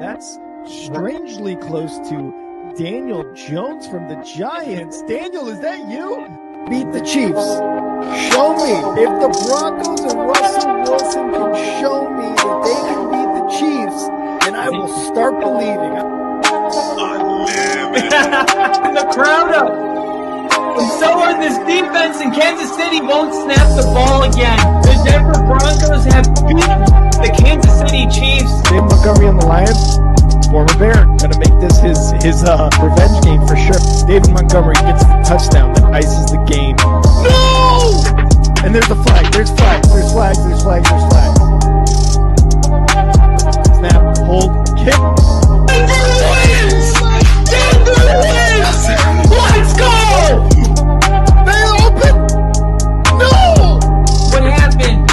That's strangely close to Daniel Jones from the Giants. Daniel, is that you? Beat the Chiefs. Show me. If the Broncos and Russell Wilson can show me that they can beat the Chiefs, then I will start believing. The crowd up. And so are this defense, and Kansas City won't snap the ball again. The Denver Broncos have beaten the Kansas City Chiefs. David Montgomery on the Lions. Former Bear, gonna make this his revenge game for sure. David Montgomery gets the touchdown that ices the game. No! And there's a flag. There's flags. There's flags. There's flags. There's flags. Snap. Hold. Kick. Denver wins! Denver wins! Let's go! They open. No! What happened?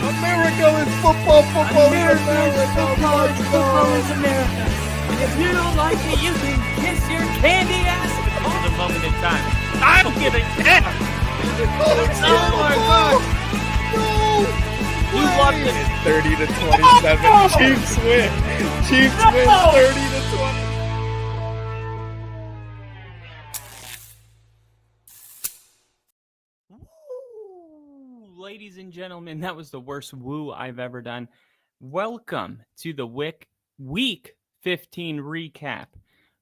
America is football. Football America is is football. Football is America. And if you don't like it, you can kiss your candy ass. For the moment in time. I don't give a damn. Oh my God. No! You loved it. 30 to 27. Chiefs win. Chiefs win 30 to 20. Ladies and gentlemen, that was the worst woo I've ever done. Welcome to the Week 15 recap.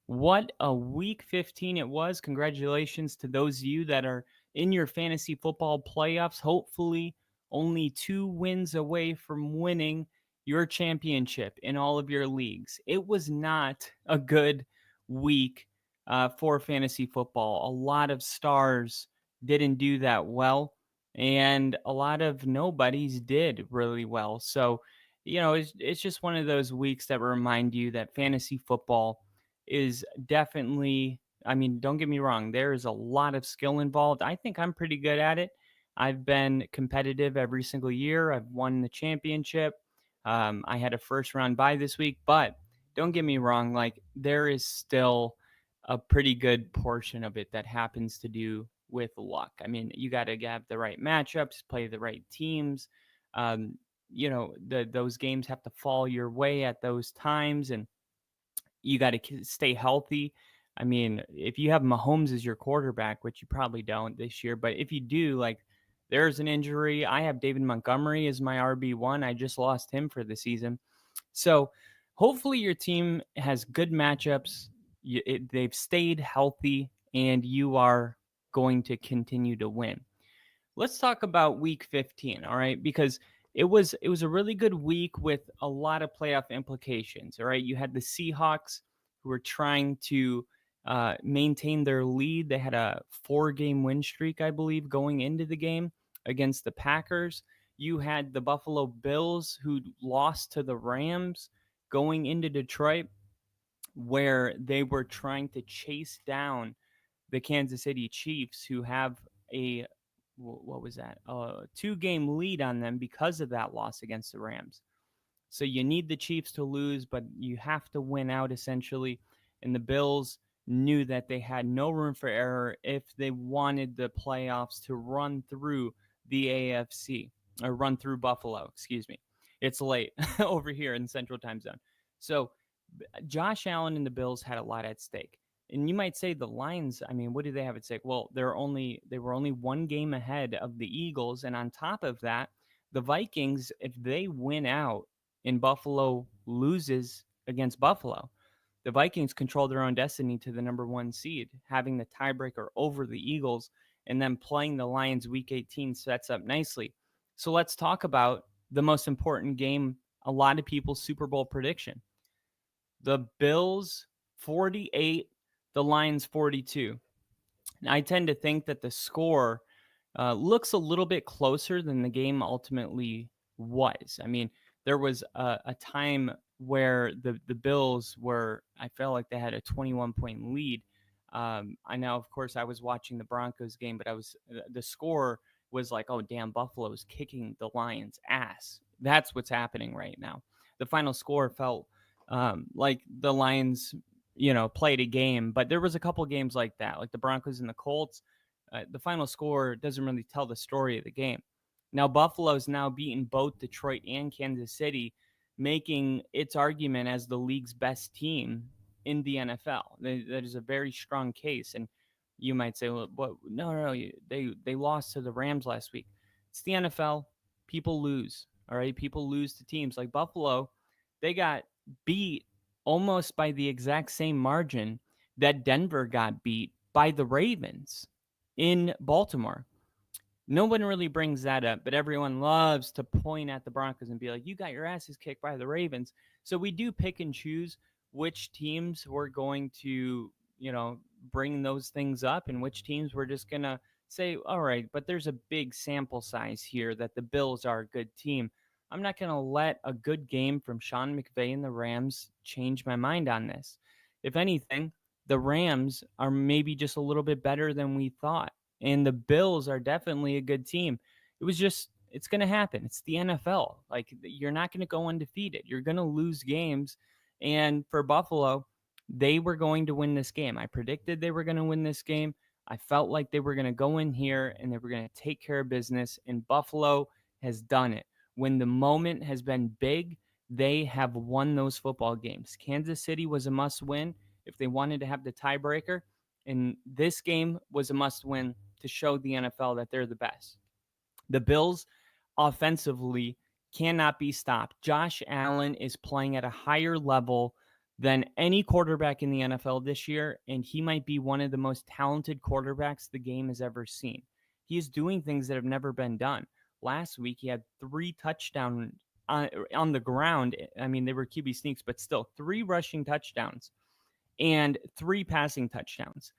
What a Week 15 it was. Congratulations to those of you that are in your fantasy football playoffs. Hopefully, only 2 wins away from winning your championship in all of your leagues. It was not a good week for fantasy football. A lot of stars didn't do that well. And a lot of nobodies did really well. So, it's just one of those weeks that remind you that fantasy football is definitely, don't get me wrong, there is a lot of skill involved. I think I'm pretty good at it. I've been competitive every single year. I've won the championship. I had a first round bye this week, but don't get me wrong, there is still a pretty good portion of it that happens to do with luck. You got to have the right matchups, play the right teams. Those games have to fall your way at those times, and you got to stay healthy. If you have Mahomes as your quarterback, which you probably don't this year, but if you do, there's an injury. I have David Montgomery as my RB1. I just lost him for the season. So hopefully your team has good matchups. They've stayed healthy, and you are going to continue to win. Let's talk about week 15, all right? Because it was a really good week with a lot of playoff implications, all right? You had the Seahawks who were trying to maintain their lead. They had a 4-game win streak, I believe, going into the game against the Packers. You had the Buffalo Bills who lost to the Rams going into Detroit, where they were trying to chase down the Kansas City Chiefs, who have a 2-game lead on them because of that loss against the Rams. So you need the Chiefs to lose, but you have to win out essentially. And the Bills knew that they had no room for error if they wanted the playoffs to run through the AFC, or run through Buffalo, excuse me. It's late over here in Central Time Zone. So Josh Allen and the Bills had a lot at stake. And you might say the Lions, what do they have at stake? Well, they were only 1 game ahead of the Eagles. And on top of that, the Vikings, if they win out and Buffalo loses against Buffalo, the Vikings control their own destiny to the number 1 seed. Having the tiebreaker over the Eagles and then playing the Lions week 18 sets up nicely. So let's talk about the most important game, a lot of people's Super Bowl prediction. The Bills 48, the Lions 42. Now, I tend to think that the score looks a little bit closer than the game ultimately was. There was a time where the Bills were, I felt like they had a 21-point lead. I know, of course, I was watching the Broncos game, but the score was like, oh, damn, Buffalo's kicking the Lions' ass. That's what's happening right now. The final score felt like the Lions, played a game. But there was a couple games like that, like the Broncos and the Colts. The final score doesn't really tell the story of the game. Now Buffalo's now beaten both Detroit and Kansas City, making its argument as the league's best team in the NFL. That is a very strong case. And you might say, well, what? No, they lost to the Rams last week. It's the NFL. People lose. All right, people lose to teams like Buffalo. They got beat almost by the exact same margin that Denver got beat by the Ravens in Baltimore. No one really brings that up, but everyone loves to point at the Broncos and be like, you got your asses kicked by the Ravens. So we do pick and choose which teams we're going to, bring those things up and which teams we're just going to say, all right, but there's a big sample size here that the Bills are a good team. I'm not going to let a good game from Sean McVay and the Rams change my mind on this. If anything, the Rams are maybe just a little bit better than we thought. And the Bills are definitely a good team. It's going to happen. It's the NFL. Like, you're not going to go undefeated. You're going to lose games. And for Buffalo, they were going to win this game. I predicted they were going to win this game. I felt like they were going to go in here and they were going to take care of business. And Buffalo has done it. When the moment has been big, they have won those football games. Kansas City was a must win if they wanted to have the tiebreaker. And this game was a must win to show the NFL that they're the best. The Bills offensively cannot be stopped. Josh Allen is playing at a higher level than any quarterback in the NFL this year, and he might be one of the most talented quarterbacks the game has ever seen. He is doing things that have never been done. Last week, he had 3 touchdowns on the ground. I mean, they were QB sneaks, but still 3 rushing touchdowns and 3 passing touchdowns.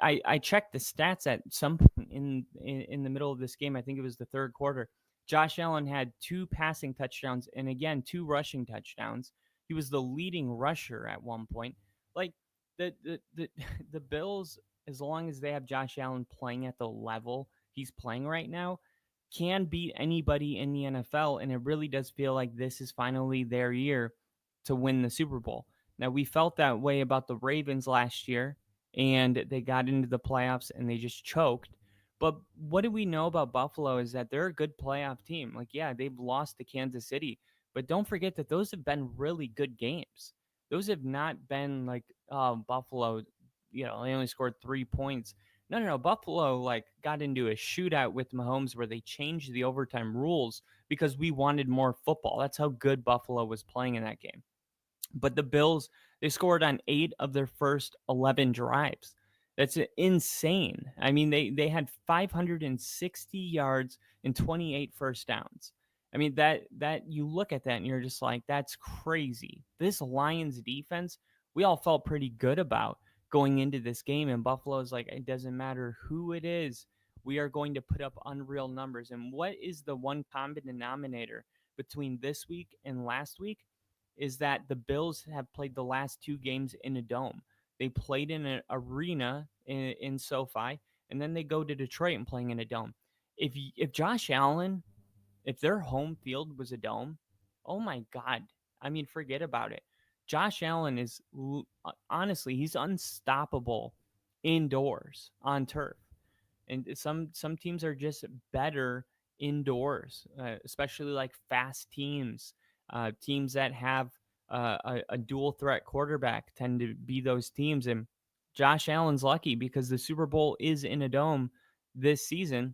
I checked the stats at some point in the middle of this game. I think it was the third quarter. Josh Allen had 2 passing touchdowns and again 2 rushing touchdowns. He was the leading rusher at one point. Like the the Bills, as long as they have Josh Allen playing at the level he's playing right now, can beat anybody in the NFL, and it really does feel like this is finally their year to win the Super Bowl. Now, we felt that way about the Ravens last year, and they got into the playoffs and they just choked. But what do we know about Buffalo is that they're a good playoff team. Like, yeah, they've lost to Kansas City, but don't forget that those have been really good games. Those have not been like Buffalo, they only scored 3 points. No. Buffalo got into a shootout with Mahomes where they changed the overtime rules because we wanted more football. That's how good Buffalo was playing in that game. But the Bills, they scored on 8 of their first 11 drives. That's insane. I mean, they had 560 yards and 28 first downs. I mean, that you look at that and you're just like, that's crazy. This Lions defense, we all felt pretty good about going into this game. And Buffalo's like, it doesn't matter who it is. We are going to put up unreal numbers. And what is the one common denominator between this week and last week? Is that the Bills have played the last 2 games in a dome. They played in an arena in SoFi, and then they go to Detroit and playing in a dome. If Josh Allen, if their home field was a dome, oh my God. I mean, forget about it. Josh Allen is, honestly, he's unstoppable indoors on turf. And some teams are just better indoors, especially like fast teams. Teams that have a dual threat quarterback tend to be those teams. And Josh Allen's lucky because the Super Bowl is in a dome this season.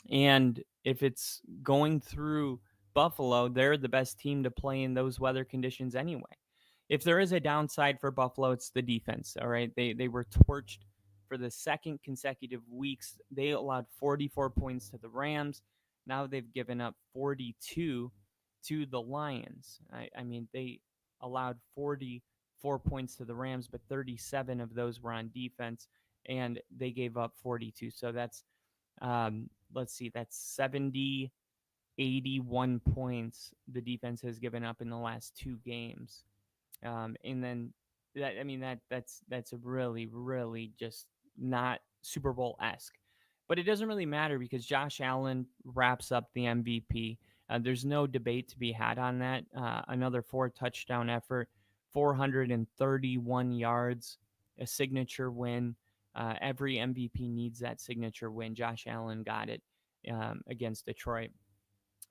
And if it's going through Buffalo, they're the best team to play in those weather conditions anyway. If there is a downside for Buffalo, it's the defense. All right. They were torched for the second consecutive weeks. They allowed 44 points to the Rams. Now they've given up 42 to the Lions. I mean, they allowed 44 points to the Rams, but 37 of those were on defense, and they gave up 42. So that's, let's see, that's 70, 81 points the defense has given up in the last 2 games. And then that's a really, really just not Super Bowl-esque. But it doesn't really matter because Josh Allen wraps up the MVP. There's no debate to be had on that. Another 4 touchdown effort 431 yards, a signature win. Every MVP needs that signature win. Josh Allen got it against Detroit.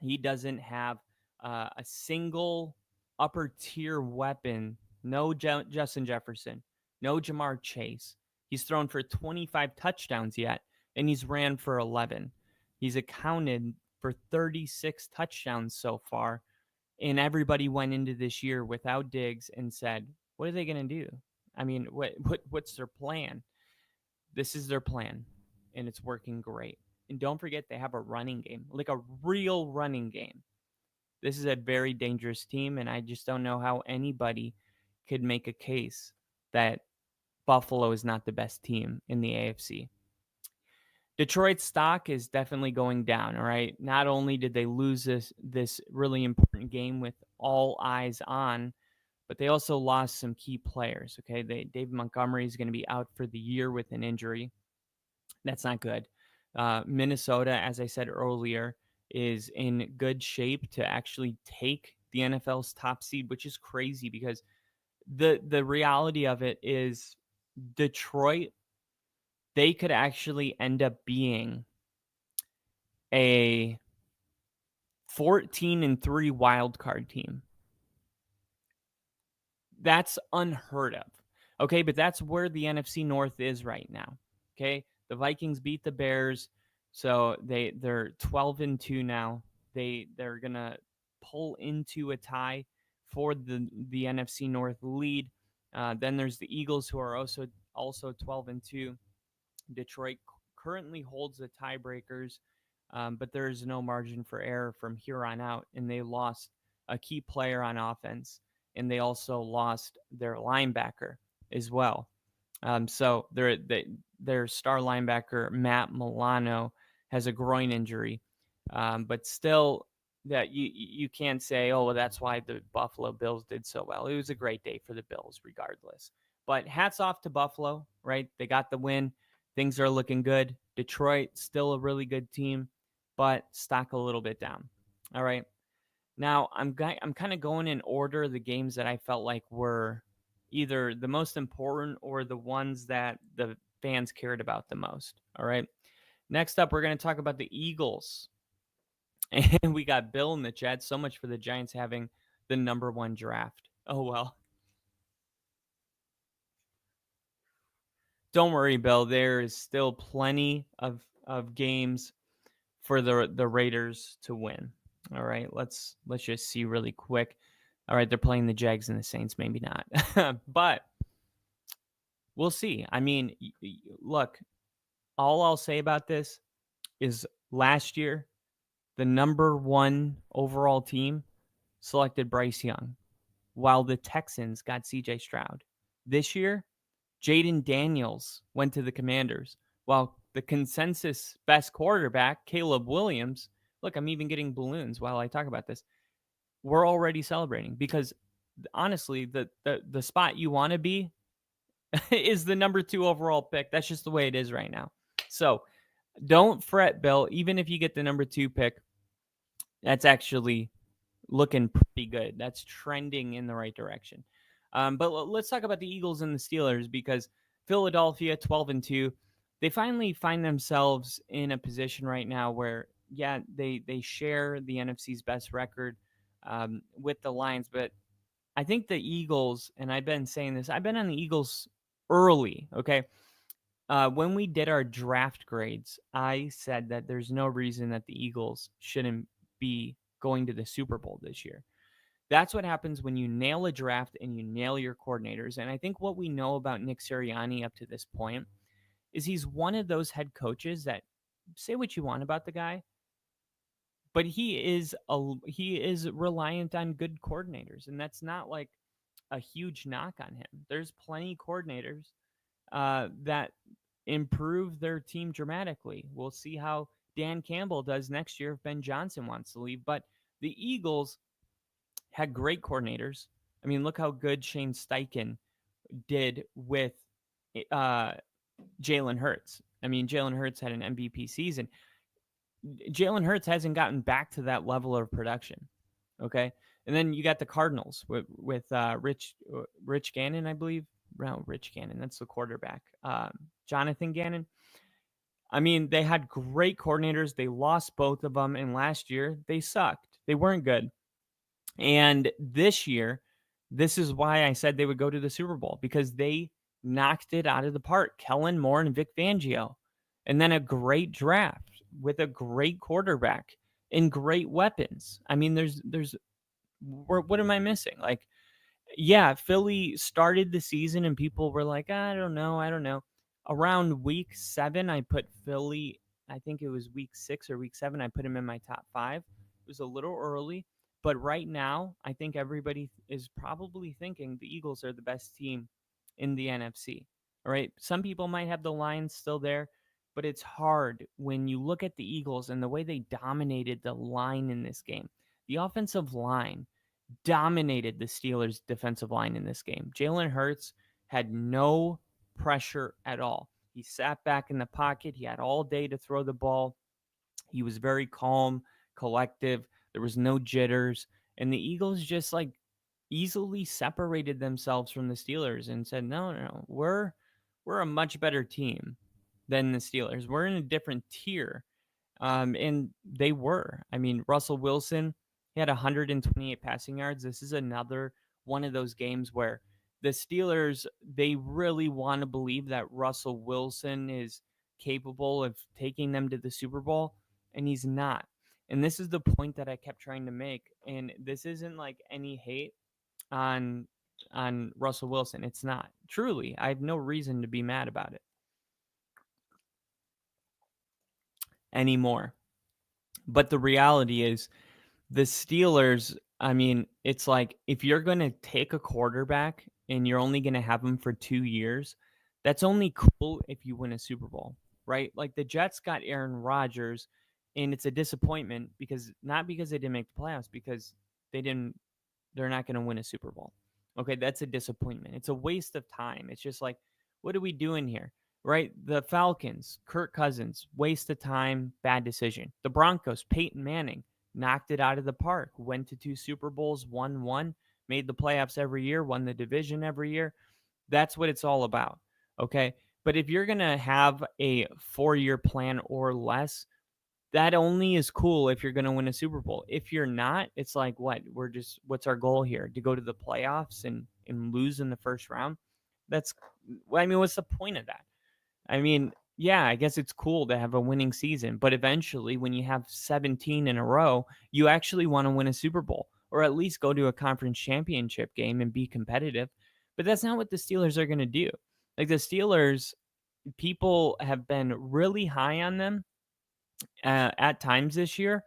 He doesn't have a single upper tier weapon. No Justin Jefferson, no Jamar Chase. He's thrown for 25 touchdowns yet, and he's ran for 11. He's accounted for 36 touchdowns so far, and everybody went into this year without Diggs and said, "What are they going to do? I mean, what's their plan?" This is their plan, and it's working great. And don't forget, they have a running game, like a real running game. This is a very dangerous team, and I just don't know how anybody could make a case that Buffalo is not the best team in the AFC. Detroit's stock is definitely going down, all right? Not only did they lose this really important game with all eyes on, but they also lost some key players, okay? David Montgomery is going to be out for the year with an injury. That's not good. Minnesota, as I said earlier, is in good shape to actually take the NFL's top seed, which is crazy because the reality of it is Detroit, they could actually end up being a 14-3 wild card team. That's unheard of. Okay, but that's where the NFC North is right now. Okay, the Vikings beat the Bears, so they're 12-2 now. They're gonna pull into a tie for the NFC North lead. Then there's the Eagles, who are also 12-2. Detroit currently holds the tiebreakers, but there is no margin for error from here on out, and they lost a key player on offense, and they also lost their linebacker as well. So their star linebacker, Matt Milano, has a groin injury, but still, that you can't say, oh, well, that's why the Buffalo Bills did so well. It was a great day for the Bills, regardless. But hats off to Buffalo, right? They got the win. Things are looking good. Detroit, still a really good team, but stock a little bit down. All right. Now, I'm kind of going in order the games that I felt like were either the most important or the ones that the fans cared about the most. All right. Next up, we're going to talk about the Eagles. And we got Bill in the chat. So much for the Giants having the number 1 draft. Oh, well. Don't worry, Bill. There is still plenty of games for the Raiders to win. All right, let's just see really quick. All right, they're playing the Jags and the Saints. Maybe not, but we'll see. I mean, look, all I'll say about this is last year, the number 1 overall team selected Bryce Young, while the Texans got C.J. Stroud. This year, Jaden Daniels went to the Commanders, while the consensus best quarterback, Caleb Williams, look, I'm even getting balloons while I talk about this, we're already celebrating because, honestly, the spot you want to be is the number 2 overall pick. That's just the way it is right now. So don't fret, Bill. Even if you get the number 2 pick, that's actually looking pretty good. That's trending in the right direction. But let's talk about the Eagles and the Steelers, because Philadelphia, 12-2, they finally find themselves in a position right now where, yeah, they share the NFC's best record with the Lions. But I think the Eagles, and I've been saying this, I've been on the Eagles early, okay? When we did our draft grades, I said that there's no reason that the Eagles shouldn't be going to the Super Bowl this year. That's what happens when you nail a draft and you nail your coordinators. And I think what we know about Nick Sirianni up to this point is he's one of those head coaches that, say what you want about the guy, but he is reliant on good coordinators, and that's not like a huge knock on him. There's plenty of coordinators that improve their team dramatically. We'll see how Dan Campbell does next year if Ben Johnson wants to leave. But the Eagles had great coordinators. I mean, look how good Shane Steichen did with Jalen Hurts. I mean, Jalen Hurts had an MVP season. Jalen Hurts hasn't gotten back to that level of production. Okay. And then you got the Cardinals with Rich Gannon, I believe. No, Rich Gannon. That's the quarterback. Jonathan Gannon. I mean, they had great coordinators. They lost both of them, and last year they sucked. They weren't good. And this year, this is why I said they would go to the Super Bowl, because they knocked it out of the park. Kellen Moore and Vic Fangio. And then a great draft with a great quarterback and great weapons. I mean, what am I missing? Like, yeah, Philly started the season and people were like, I don't know. Around week 7, I put Philly, I think it was week 6 or week 7, I put him in my top 5. It was a little early, but right now, I think everybody is probably thinking the Eagles are the best team in the NFC. All right, some people might have the Lions still there, but it's hard when you look at the Eagles and the way they dominated the line in this game. The offensive line dominated the Steelers' defensive line in this game. Jalen Hurts had no pressure at all. He sat back in the pocket. He had all day to throw the ball. He was very calm, collective. There was no jitters. And the Eagles just like easily separated themselves from the Steelers and said, no, we're a much better team than the Steelers. We're in a different tier. And they were. I mean, Russell Wilson, he had 128 passing yards. This is another one of those games where the Steelers, they really want to believe that Russell Wilson is capable of taking them to the Super Bowl, and he's not. And this is the point that I kept trying to make. And this isn't like any hate on Russell Wilson. It's not. Truly, I have no reason to be mad about it anymore. But the reality is the Steelers, I mean, it's like if you're going to take a quarterback and you're only going to have him for 2 years, that's only cool if you win a Super Bowl, right? Like the Jets got Aaron Rodgers, and it's a disappointment because not because they didn't make the playoffs, because they're not going to win a Super Bowl. Okay, that's a disappointment. It's a waste of time. It's just like, what are we doing here? Right? The Falcons, Kirk Cousins, waste of time, bad decision. The Broncos, Peyton Manning, knocked it out of the park, went to 2 Super Bowls, won one, made the playoffs every year, won the division every year. That's what it's all about. Okay. But if you're going to have a 4-year plan or less, that only is cool if you're going to win a Super Bowl. If you're not, it's like, what's our goal here? To go to the playoffs and lose in the first round? What's the point of that? I mean, yeah, I guess it's cool to have a winning season, but eventually when you have 17 in a row, you actually want to win a Super Bowl or at least go to a conference championship game and be competitive. But that's not what the Steelers are going to do. Like the Steelers, people have been really high on them at times this year,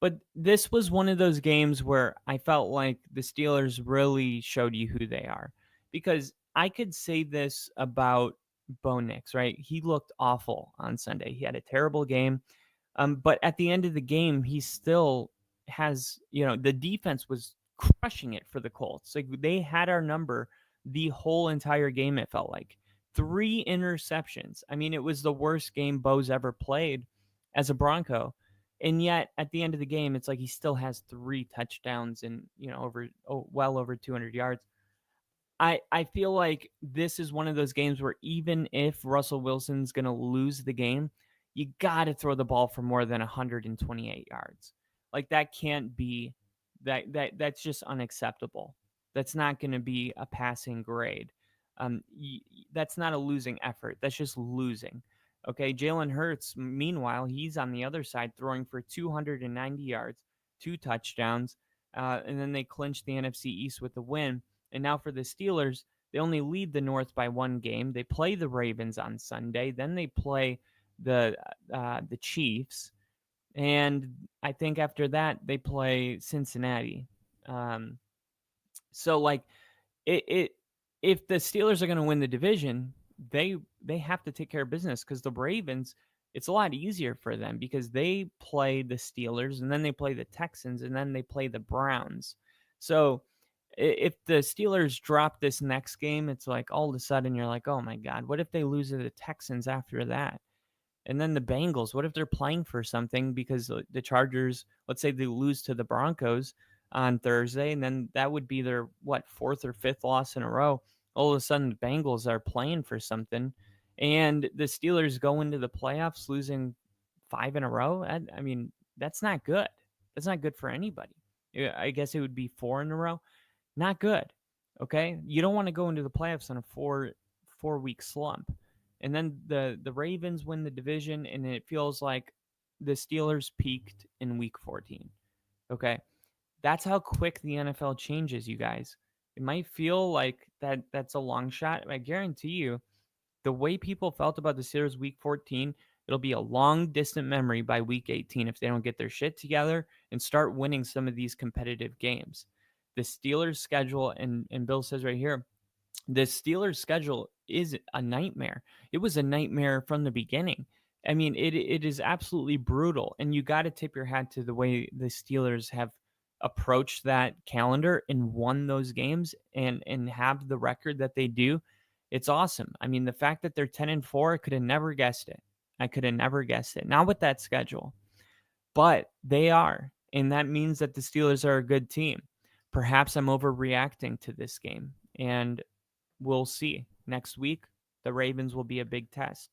but this was one of those games where I felt like the Steelers really showed you who they are, because I could say this about Bo Nix, right? He looked awful on Sunday. He had a terrible game. But at the end of the game, he still has, the defense was crushing it for the Colts. Like they had our number the whole entire game, it felt like. 3 interceptions. I mean, it was the worst game Bo's ever played as a Bronco. And yet at the end of the game, it's like he still has 3 touchdowns and, well over 200 yards. I feel like this is one of those games where even if Russell Wilson's going to lose the game, you got to throw the ball for more than 128 yards. Like that can't be that's just unacceptable. That's not going to be a passing grade. That's not a losing effort. That's just losing. Okay, Jalen Hurts, meanwhile, he's on the other side throwing for 290 yards, 2 touchdowns, and then they clinched the NFC East with the win. And now for the Steelers, they only lead the North by 1 game. They play the Ravens on Sunday. Then they play the Chiefs. And I think after that, they play Cincinnati. So, like, if the Steelers are going to win the division, they have to take care of business, because the Ravens, it's a lot easier for them because they play the Steelers and then they play the Texans and then they play the Browns. So if the Steelers drop this next game, it's like all of a sudden you're like, oh my God, what if they lose to the Texans after that? And then the Bengals, what if they're playing for something because the Chargers, let's say they lose to the Broncos, on Thursday, and then that would be their fourth or fifth loss in a row. All of a sudden, the Bengals are playing for something, and the Steelers go into the playoffs losing 5 in a row. I mean, that's not good. That's not good for anybody. I guess it would be 4 in a row. Not good. Okay, you don't want to go into the playoffs on a four-week slump, and then the Ravens win the division, and it feels like the Steelers peaked in Week 14. Okay, that's how quick the NFL changes, you guys. It might feel like that's a long shot. I guarantee you, the way people felt about the Steelers Week 14, it'll be a long, distant memory by Week 18 if they don't get their shit together and start winning some of these competitive games. The Steelers' schedule, and Bill says right here, the Steelers' schedule is a nightmare. It was a nightmare from the beginning. I mean, it is absolutely brutal, and you got to tip your hat to the way the Steelers have approached that calendar and won those games and have the record that they do. It's awesome. I mean, the fact that they're 10-4, I could have never guessed it. I could have never guessed it. Not with that schedule, but they are, and that means that the Steelers are a good team. Perhaps I'm overreacting to this game, and we'll see. Next week, the Ravens will be a big test.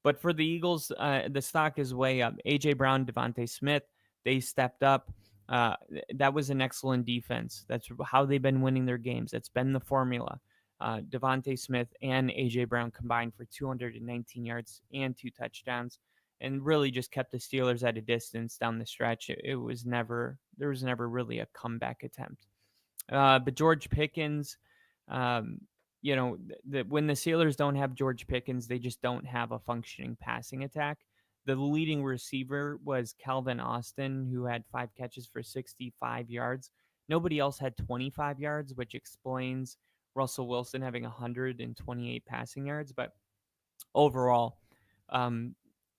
But for the Eagles, the stock is way up. A.J. Brown, Devontae Smith, they stepped up. That was an excellent defense. That's how they've been winning their games. That's been the formula. Devontae Smith and A.J. Brown combined for 219 yards and 2 touchdowns, and really just kept the Steelers at a distance down the stretch. There was never really a comeback attempt. But George Pickens, when the Steelers don't have George Pickens, they just don't have a functioning passing attack. The leading receiver was Calvin Austin, who had 5 catches for 65 yards. Nobody else had 25 yards, which explains Russell Wilson having 128 passing yards. But overall,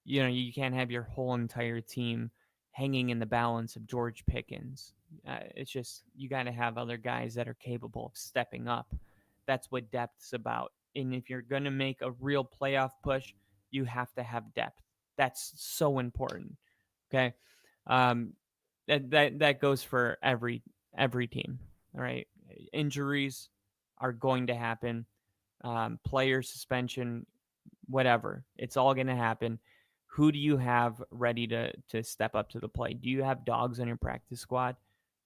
you can't have your whole entire team hanging in the balance of George Pickens. It's just, you got to have other guys that are capable of stepping up. That's what depth's about. And if you're going to make a real playoff push, you have to have depth. That's so important. Okay. That goes for every team. All right. Injuries are going to happen. Player suspension, whatever. It's all going to happen. Who do you have ready to step up to the plate? Do you have dogs on your practice squad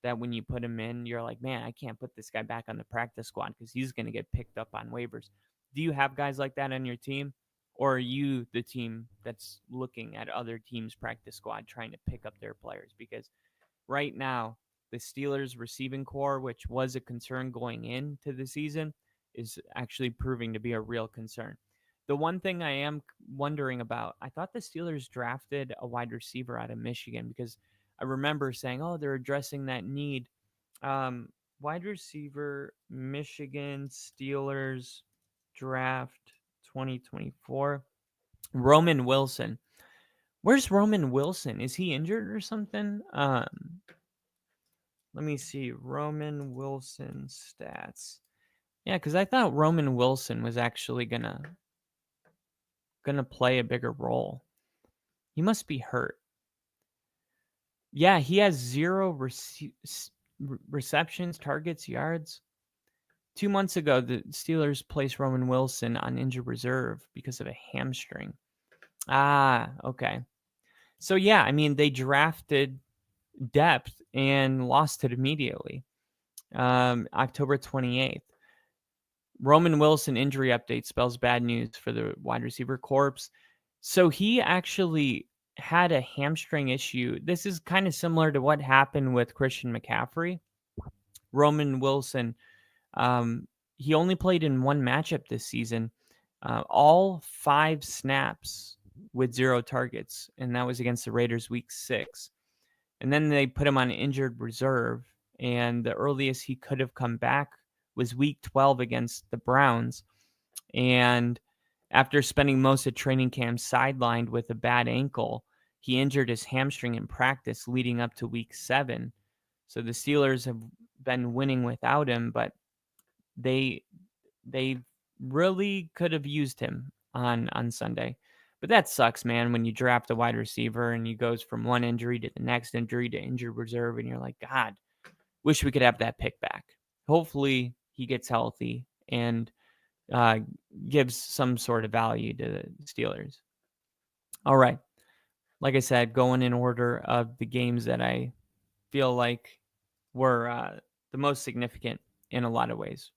that when you put him in, you're like, man, I can't put this guy back on the practice squad because he's going to get picked up on waivers? Do you have guys like that on your team? Or are you the team that's looking at other teams' practice squad trying to pick up their players? Because right now, the Steelers' receiving core, which was a concern going into the season, is actually proving to be a real concern. The one thing I am wondering about, I thought the Steelers drafted a wide receiver out of Michigan because I remember saying, oh, they're addressing that need. Wide receiver, Michigan Steelers draft 2024. Roman Wilson. Where's Roman Wilson? Is he injured or something? Let me see. Roman Wilson stats. Yeah, because I thought Roman Wilson was actually gonna play a bigger role. He must be hurt. Yeah, he has 0 receptions, targets, yards. 2 months ago, the Steelers placed Roman Wilson on injured reserve because of a hamstring. Okay. So, yeah, I mean, they drafted depth and lost it immediately. October 28th. Roman Wilson injury update spells bad news for the wide receiver corps. So he actually had a hamstring issue. This is kind of similar to what happened with Christian McCaffrey. Roman Wilson, he only played in 1 matchup this season, all 5 snaps with 0 targets, and that was against the Raiders week 6. And then they put him on injured reserve, and the earliest he could have come back was week 12 against the Browns. And after spending most of training camp sidelined with a bad ankle, he injured his hamstring in practice leading up to week 7. So the Steelers have been winning without him, but they really could have used him on Sunday. But that sucks, man, when you draft a wide receiver and he goes from one injury to the next injury to injured reserve, and you're like, God, wish we could have that pick back. Hopefully he gets healthy and gives some sort of value to the Steelers. All right. Like I said, going in order of the games that I feel like were the most significant in a lot of ways.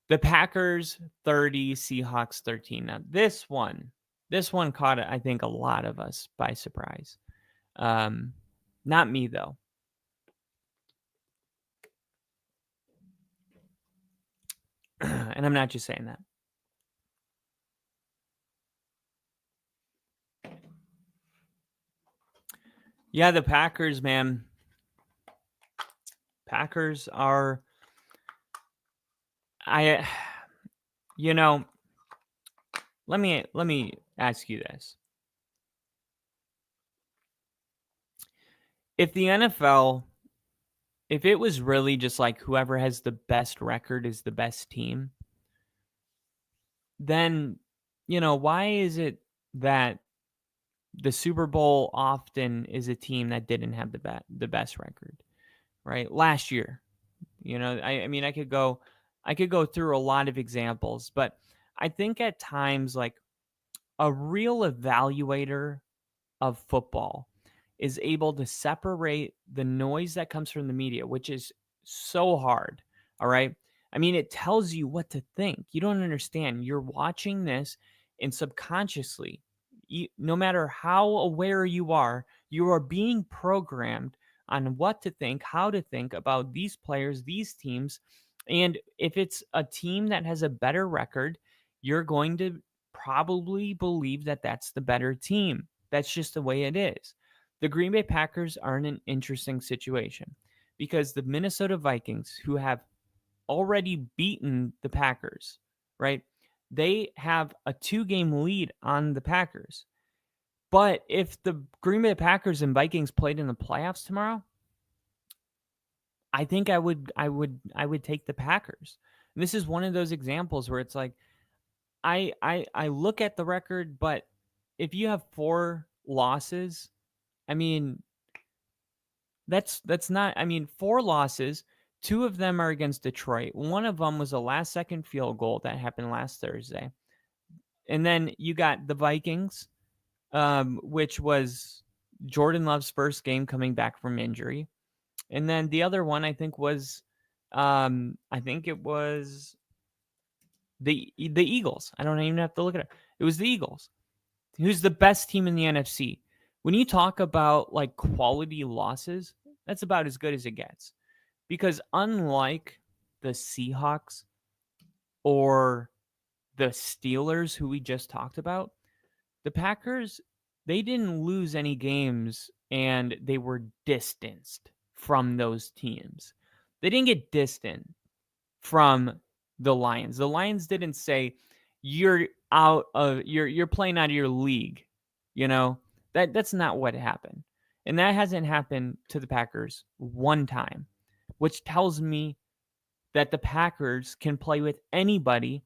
The Packers 30, Seahawks 13. Now this one caught, I think, a lot of us by surprise. Not me though. And I'm not just saying that. Yeah, the Packers, man. Packers are, let me ask you this. If the NFL, if it was really just like whoever has the best record is the best team, then, why is it that the Super Bowl often is a team that didn't have the best record, right? Last year, I mean, I could go through a lot of examples, but I think at times like a real evaluator of football is able to separate the noise that comes from the media, which is so hard. All right. I mean, it tells you what to think. You don't understand. You're watching this, and subconsciously, no matter how aware you are being programmed on what to think, how to think about these players, these teams. And if it's a team that has a better record, you're going to probably believe that that's the better team. That's just the way it is. The Green Bay Packers are in an interesting situation because the Minnesota Vikings, who have already beaten the Packers, right? They have a 2-game lead on the Packers. But if the Green Bay Packers and Vikings played in the playoffs tomorrow, I think I would take the Packers. And this is one of those examples where it's like I look at the record, but if you have 4 losses, I mean that's not, I mean, 4 losses, 2 of them are against Detroit. One of them was a last-second field goal that happened last Thursday. And then you got the Vikings, which was Jordan Love's first game coming back from injury. And then the other one, I think, was it was the Eagles. I don't even have to look at it. It was the Eagles, who's the best team in the NFC. When you talk about like quality losses, that's about as good as it gets. Because unlike the Seahawks or the Steelers, who we just talked about, the Packers, they didn't lose any games and they were distanced from those teams. They didn't get distant from the Lions. The Lions didn't say you're playing out of your league. That's not what happened. And that hasn't happened to the Packers one time, which tells me that the Packers can play with anybody.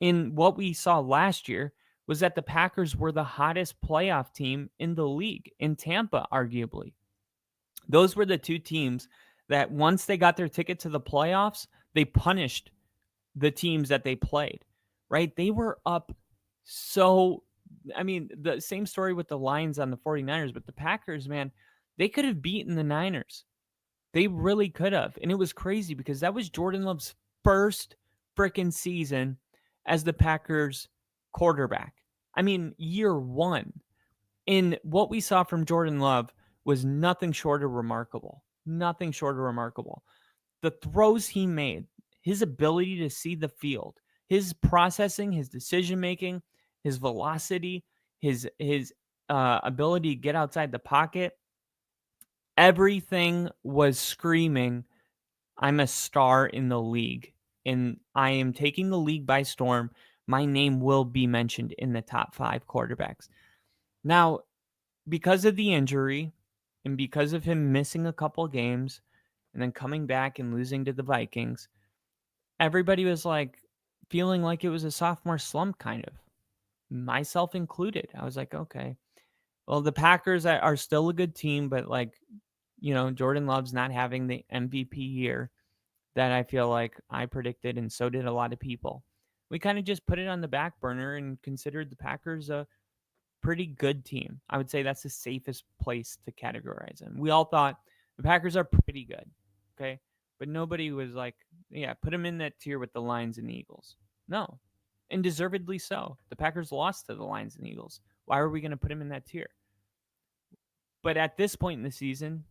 In what we saw last year was that the Packers were the hottest playoff team in the league, in Tampa, arguably. Those were the 2 teams that once they got their ticket to the playoffs, they punished the teams that they played, right? They were up the same story with the Lions on the 49ers, but the Packers, man, they could have beaten the Niners. They really could have. And it was crazy because that was Jordan Love's first freaking season as the Packers quarterback. I mean, year 1. And what we saw from Jordan Love was nothing short of remarkable. Nothing short of remarkable. The throws he made, his ability to see the field, his processing, his decision-making, his velocity, his ability to get outside the pocket, everything was screaming, I'm a star in the league, and I am taking the league by storm. My name will be mentioned in the top 5 quarterbacks. Now, because of the injury and because of him missing a couple games and then coming back and losing to the Vikings, everybody was like feeling like it was a sophomore slump, kind of, myself included. I was like, okay, well, the Packers are still a good team, but like Jordan Love's not having the MVP year that I feel like I predicted, and so did a lot of people. We kind of just put it on the back burner and considered the Packers a pretty good team. I would say that's the safest place to categorize them. We all thought the Packers are pretty good, okay? But nobody was like, yeah, put them in that tier with the Lions and the Eagles. No, and deservedly so. The Packers lost to the Lions and Eagles. Why are we going to put them in that tier? But at this point in the season,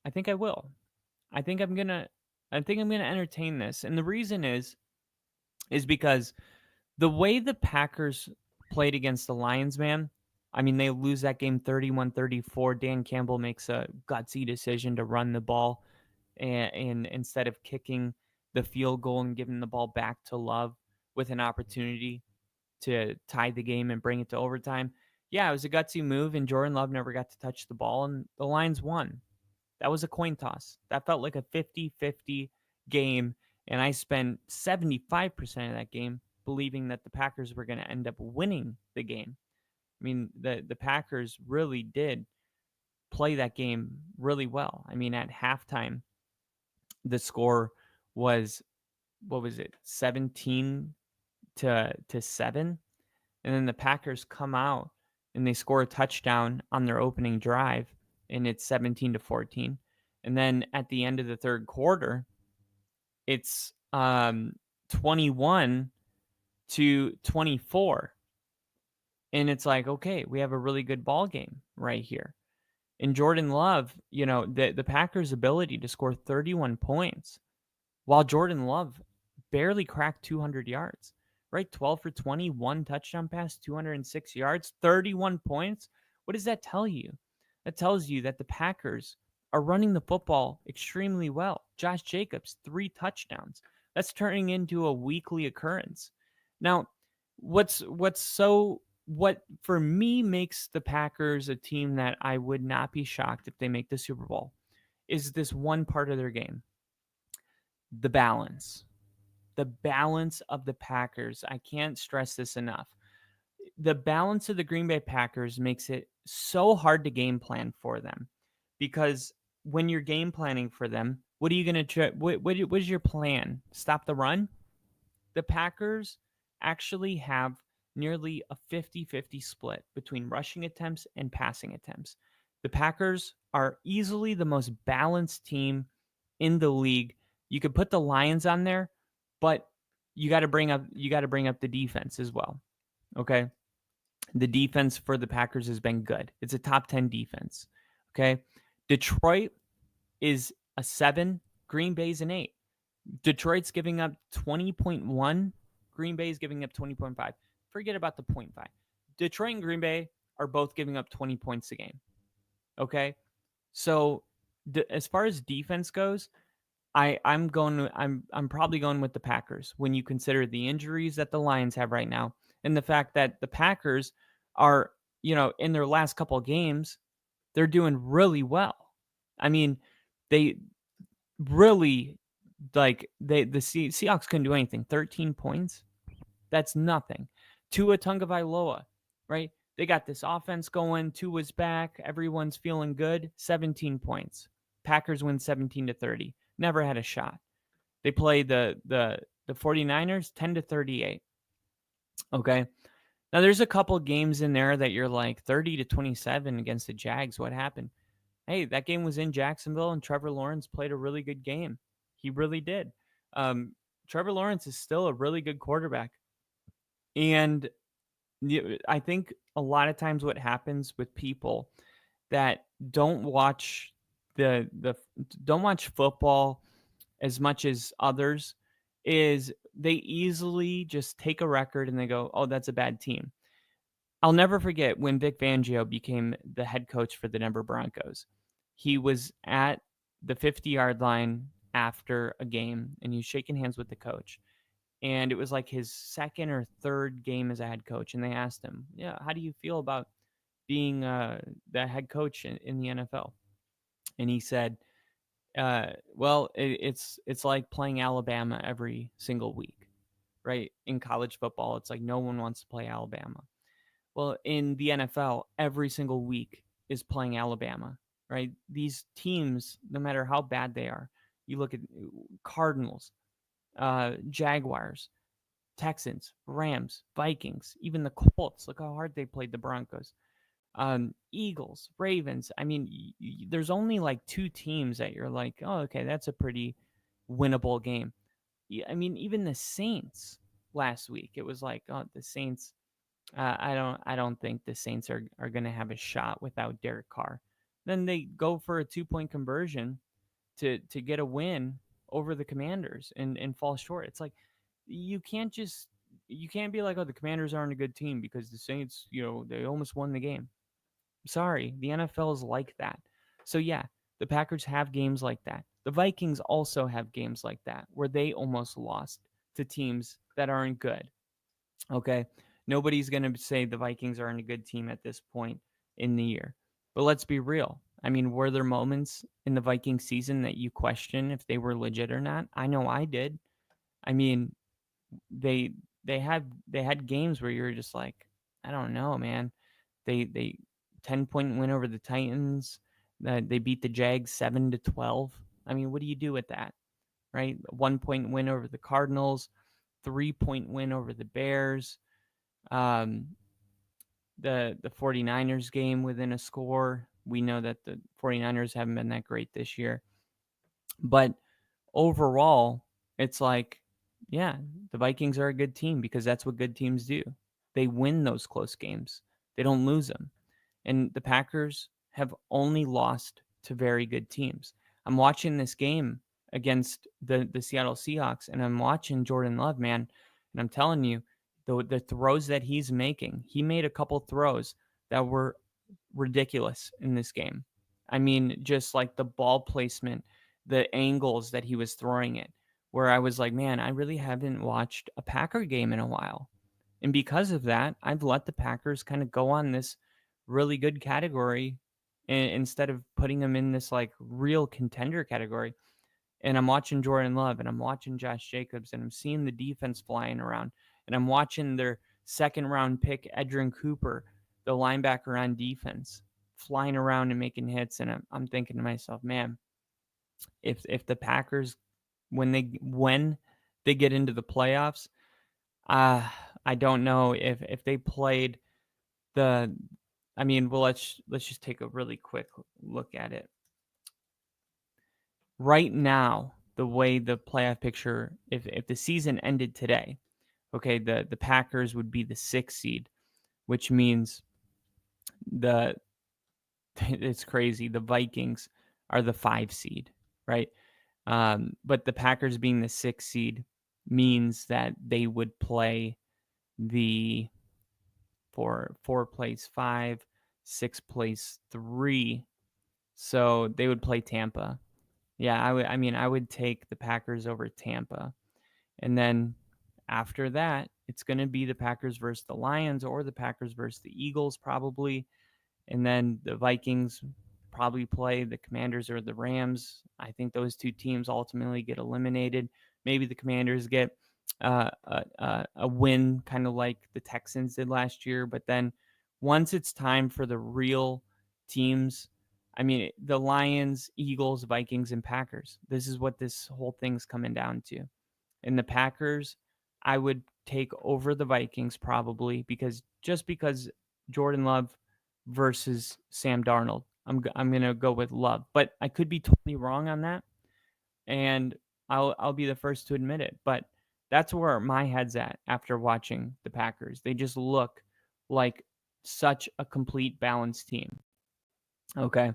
I think I will. I think I'm gonna entertain this, and the reason is because the way the Packers played against the Lions, man. I mean, they lose that game 31-34. Dan Campbell makes a gutsy decision to run the ball, and instead of kicking the field goal and giving the ball back to Love with an opportunity to tie the game and bring it to overtime. Yeah, it was a gutsy move, and Jordan Love never got to touch the ball, and the Lions won. That was a coin toss. That felt like a 50-50 game, and I spent 75% of that game believing that the Packers were going to end up winning the game. I mean, the Packers really did play that game really well. I mean, at halftime, the score was, what was it, 17 to 7, and then the Packers come out and they score a touchdown on their opening drive, and it's 17-14. And then at the end of the third quarter, it's 21-24. And it's like, okay, we have a really good ball game right here. And Jordan Love, the Packers' ability to score 31 points while Jordan Love barely cracked 200 yards, right? 12 for 20, one touchdown pass, 206 yards, 31 points. What does that tell you? That tells you that the Packers are running the football extremely well. Josh Jacobs, 3 touchdowns. That's turning into a weekly occurrence. Now, what for me makes the Packers a team that I would not be shocked if they make the Super Bowl is this one part of their game. The balance. The balance of the Packers. I can't stress this enough. The balance of the Green Bay Packers makes it so hard to game plan for them, because when you're game planning for them, what are you going to what is your plan? Stop the run? The Packers actually have nearly a 50-50 split between rushing attempts and passing attempts. The Packers are easily the most balanced team in the league. You could put the Lions on there, but you got to bring up the defense as well. Okay? The defense for the Packers has been good. It's a top 10 defense. Okay? Detroit is a 7, Green Bay's an 8. Detroit's giving up 20.1, Green Bay's giving up 20.5. Forget about the 0.5. Detroit and Green Bay are both giving up 20 points a game. Okay? So as far as defense goes, I'm probably going with the Packers when you consider the injuries that the Lions have right now, and the fact that the Packers are, in their last couple of games, they're doing really well. I mean, they really, the Seahawks couldn't do anything. 13 points, that's nothing. Tua Tagovailoa, right? They got this offense going. Tua's back. Everyone's feeling good. 17 points. Packers win 17-30. Never had a shot. They play the 49ers 10-38. Okay. Now there's a couple games in there that you're like 30-27 against the Jags. What happened? Hey, that game was in Jacksonville, and Trevor Lawrence played a really good game. He really did. Trevor Lawrence is still a really good quarterback. And I think a lot of times what happens with people that don't watch don't watch football as much as others is they easily just take a record and they go, oh, that's a bad team. I'll never forget when Vic Fangio became the head coach for the Denver Broncos. He was at the 50-yard line after a game, and he was shaking hands with the coach. And it was like his second or third game as a head coach. And they asked him, yeah, how do you feel about being the head coach in the NFL? And he said, well, it's like playing Alabama every single week, right? In college football, it's like no one wants to play Alabama. Well, in the NFL, every single week is playing Alabama. right? These teams, no matter how bad they are, you look at Cardinals, Jaguars, Texans, Rams, Vikings, even the Colts. Look how hard they played the Broncos. Eagles, Ravens. I mean, there's only like two teams that you're like, oh, okay, that's a pretty winnable game. I mean, even the Saints last week, it was like, oh, the Saints. I don't think the Saints are going to have a shot without Derek Carr. Then they go for a 2-point conversion to get a win over the Commanders and fall short. It's like you can't be like, oh, the Commanders aren't a good team because the Saints, they almost won the game. Sorry, the NFL is like that. So yeah, the Packers have games like that. The Vikings also have games like that where they almost lost to teams that aren't good. Okay. Nobody's going to say the Vikings aren't a good team at this point in the year. But let's be real. I mean, were there moments in the Viking season that you question if they were legit or not? I know I did. I mean, they they had games where you're just like, I don't know, man. They 10-point win over the Titans. They beat the Jags 7-12. I mean, what do you do with that? Right? 1-point win over the Cardinals, 3-point win over the Bears. The 49ers game within a score. We know that the 49ers haven't been that great this year. But overall, it's like, yeah, the Vikings are a good team because that's what good teams do. They win those close games. They don't lose them. And the Packers have only lost to very good teams. I'm watching this game against the Seattle Seahawks, and I'm watching Jordan Love, man, and I'm telling you, the throws that he's making, he made a couple throws that were ridiculous in this game. I mean, just like the ball placement, the angles that he was throwing it, where I was like, man, I really haven't watched a Packer game in a while. And because of that, I've let the Packers kind of go on this really good category instead of putting them in this like real contender category. And I'm watching Jordan Love and I'm watching Josh Jacobs and I'm seeing the defense flying around and I'm watching their second round pick, Edrin Cooper, the linebacker on defense, flying around and making hits. And I'm thinking to myself, man, if the Packers, when they get into the playoffs, I don't know if they played the, I mean, well, let's just take a really quick look at it. Right now, the way the playoff picture, if the season ended today, okay, the Packers would be the 6th seed, which means it's crazy. The Vikings are the 5 seed, right? But the Packers being the 6th seed means that they would play the four plays 5, 6 plays 3. So they would play Tampa. Yeah, I would take the Packers over Tampa. And then after that, it's going to be the Packers versus the Lions or the Packers versus the Eagles probably. And then the Vikings probably play the Commanders or the Rams. I think those two teams ultimately get eliminated. Maybe the Commanders get a win, kind of like the Texans did last year. But then once it's time for the real teams, I mean, the Lions, Eagles, Vikings, and Packers. This is what this whole thing's coming down to. And the Packers, I would take over the Vikings probably because Jordan Love versus Sam Darnold. I'm going to go with Love, but I could be totally wrong on that. And I'll be the first to admit it, but that's where my head's at after watching the Packers. They just look like such a complete balanced team. Okay.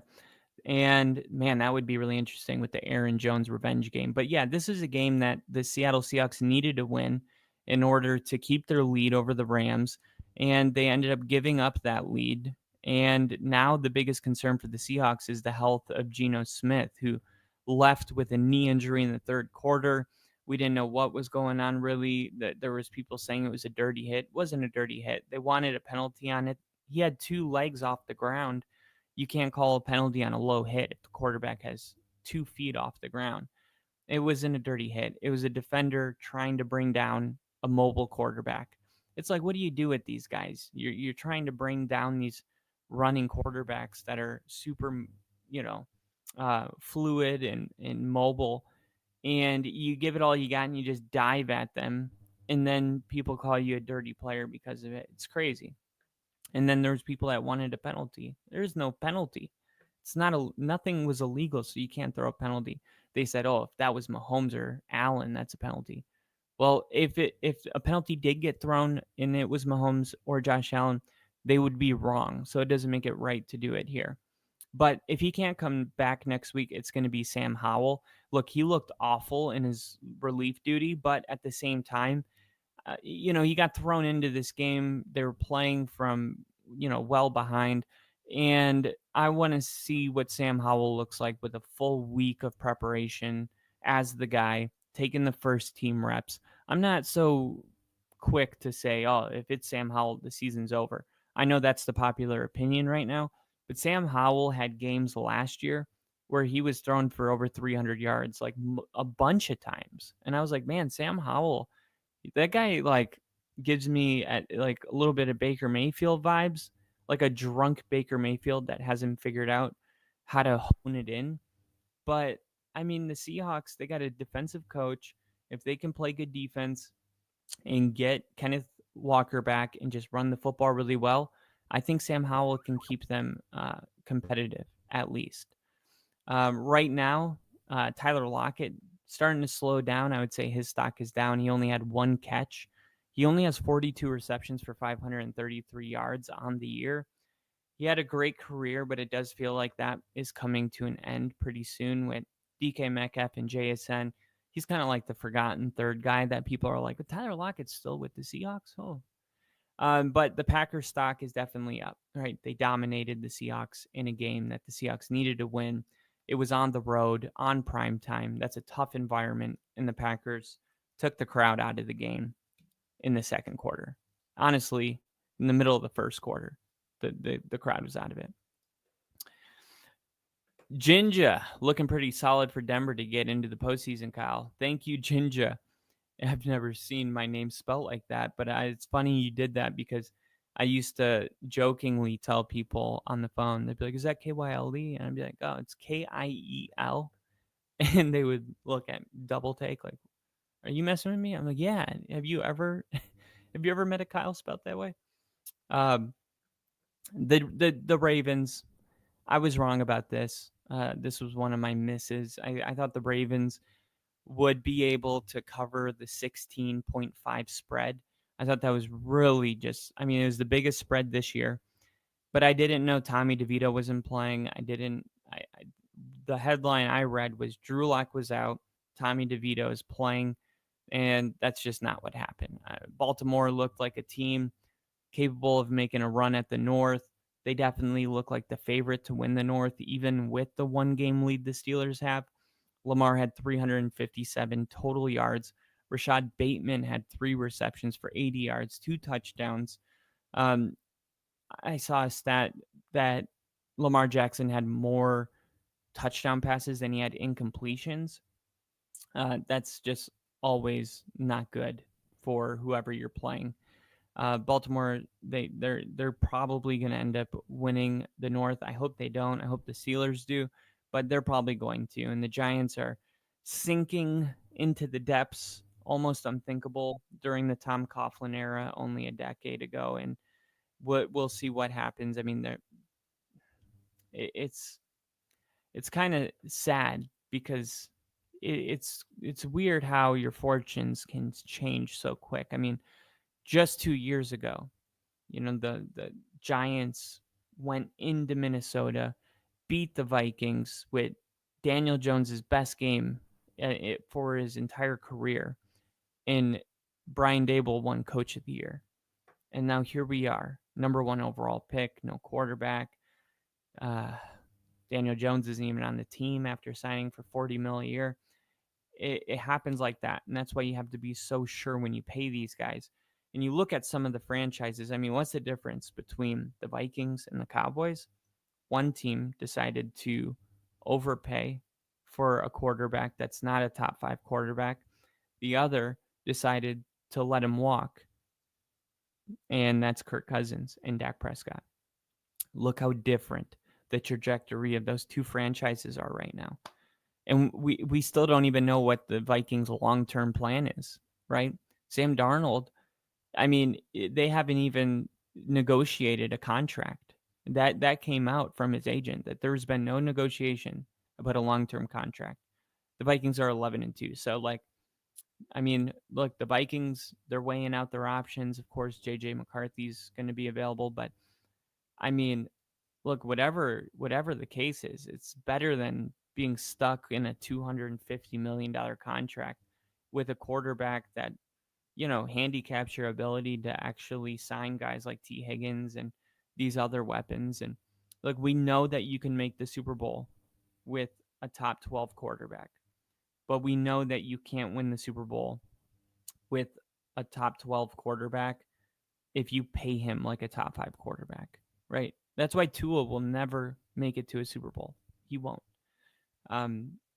And man, that would be really interesting with the Aaron Jones revenge game. But yeah, this is a game that the Seattle Seahawks needed to win in order to keep their lead over the Rams. And they ended up giving up that lead. And now the biggest concern for the Seahawks is the health of Geno Smith, who left with a knee injury in the third quarter. We didn't know what was going on really. There was people saying it was a dirty hit. It wasn't a dirty hit. They wanted a penalty on it. He had 2 legs off the ground. You can't call a penalty on a low hit if the quarterback has 2 feet off the ground. It wasn't a dirty hit. It was a defender trying to bring down a mobile quarterback. It's like, what do you do with these guys? You're trying to bring down these running quarterbacks that are super fluid and mobile, and you give it all you got and you just dive at them, and then people call you a dirty player because of it. It's crazy. And then there's people that wanted a penalty. There's no penalty. It's not nothing was illegal, so you can't throw a penalty. They said, "Oh, if that was Mahomes or Allen, that's a penalty." Well, if a penalty did get thrown and it was Mahomes or Josh Allen, they would be wrong. So it doesn't make it right to do it here. But if he can't come back next week, it's going to be Sam Howell. Look, he looked awful in his relief duty, but at the same time, he got thrown into this game. They were playing from, well behind. And I want to see what Sam Howell looks like with a full week of preparation as the guy taking the first team reps. I'm not so quick to say, oh, if it's Sam Howell, the season's over. I know that's the popular opinion right now, but Sam Howell had games last year where he was thrown for over 300 yards, like a bunch of times. And I was like, man, Sam Howell, that guy like gives me like a little bit of Baker Mayfield vibes, like a drunk Baker Mayfield that hasn't figured out how to hone it in. But I mean, the Seahawks, they got a defensive coach. If they can play good defense and get Kenneth Walker back and just run the football really well, I think Sam Howell can keep them competitive at least. Right now, Tyler Lockett starting to slow down. I would say his stock is down. He only had one catch. He only has 42 receptions for 533 yards on the year. He had a great career, but it does feel like that is coming to an end pretty soon with DK Metcalf and JSN. He's kind of like the forgotten third guy that people are like, but Tyler Lockett's still with the Seahawks? Oh. But the Packers stock is definitely up, right? They dominated the Seahawks in a game that the Seahawks needed to win. It was on the road, on prime time. That's a tough environment, and the Packers took the crowd out of the game in the second quarter. Honestly, in the middle of the first quarter, the crowd was out of it. Jinja looking pretty solid for Denver to get into the postseason, Kyle. Thank you, Jinja. I've never seen my name spelled like that, but it's funny you did that because I used to jokingly tell people on the phone, they'd be like, "Is that Kyle?" And I'd be like, "Oh, it's Kiel." And they would look at double take like, "Are you messing with me?" I'm like, "Yeah. Have you ever met a Kyle spelled that way?" The Ravens, I was wrong about this. This was one of my misses. I thought the Ravens would be able to cover the 16.5 spread. I thought that was really it was the biggest spread this year. But I didn't know Tommy DeVito wasn't playing. The headline I read was Drew Lock was out, Tommy DeVito is playing, and that's just not what happened. Baltimore looked like a team capable of making a run at the North. They definitely look like the favorite to win the North, even with the one-game lead the Steelers have. Lamar had 357 total yards. Rashad Bateman had 3 receptions for 80 yards, 2 touchdowns. I saw a stat that Lamar Jackson had more touchdown passes than he had incompletions. That's just always not good for whoever you're playing. Baltimore, they're probably going to end up winning the North. I hope they don't. I hope the Steelers do, but they're probably going to. And the Giants are sinking into the depths, almost unthinkable during the Tom Coughlin era only a decade ago. And we'll see what happens. I mean, it's kind of sad because it's weird how your fortunes can change so quick. I mean, just 2 years ago, the Giants went into Minnesota, beat the Vikings with Daniel Jones's best game for his entire career, and Brian Daboll won Coach of the Year. And now here we are, number 1 overall pick, no quarterback. Daniel Jones isn't even on the team after signing for $40 million a year. It happens like that, and that's why you have to be so sure when you pay these guys. And you look at some of the franchises. I mean, what's the difference between the Vikings and the Cowboys? One team decided to overpay for a quarterback that's not a top 5 quarterback. The other decided to let him walk, and that's Kirk Cousins and Dak Prescott. Look how different the trajectory of those two franchises are right now. And we still don't even know what the Vikings' long-term plan is, right? Sam Darnold, I mean, they haven't even negotiated a contract. That came out from his agent that there's been no negotiation about a long-term contract. The Vikings are 11-2. So like, I mean, look, the Vikings, they're weighing out their options. Of course, JJ McCarthy's going to be available, but I mean, look, whatever the case is, it's better than being stuck in a $250 million contract with a quarterback that, handicaps your ability to actually sign guys like T. Higgins and these other weapons. And look, we know that you can make the Super Bowl with a top 12 quarterback, but we know that you can't win the Super Bowl with a top 12 quarterback if you pay him like a top 5 quarterback, right? That's why Tua will never make it to a Super Bowl. He won't.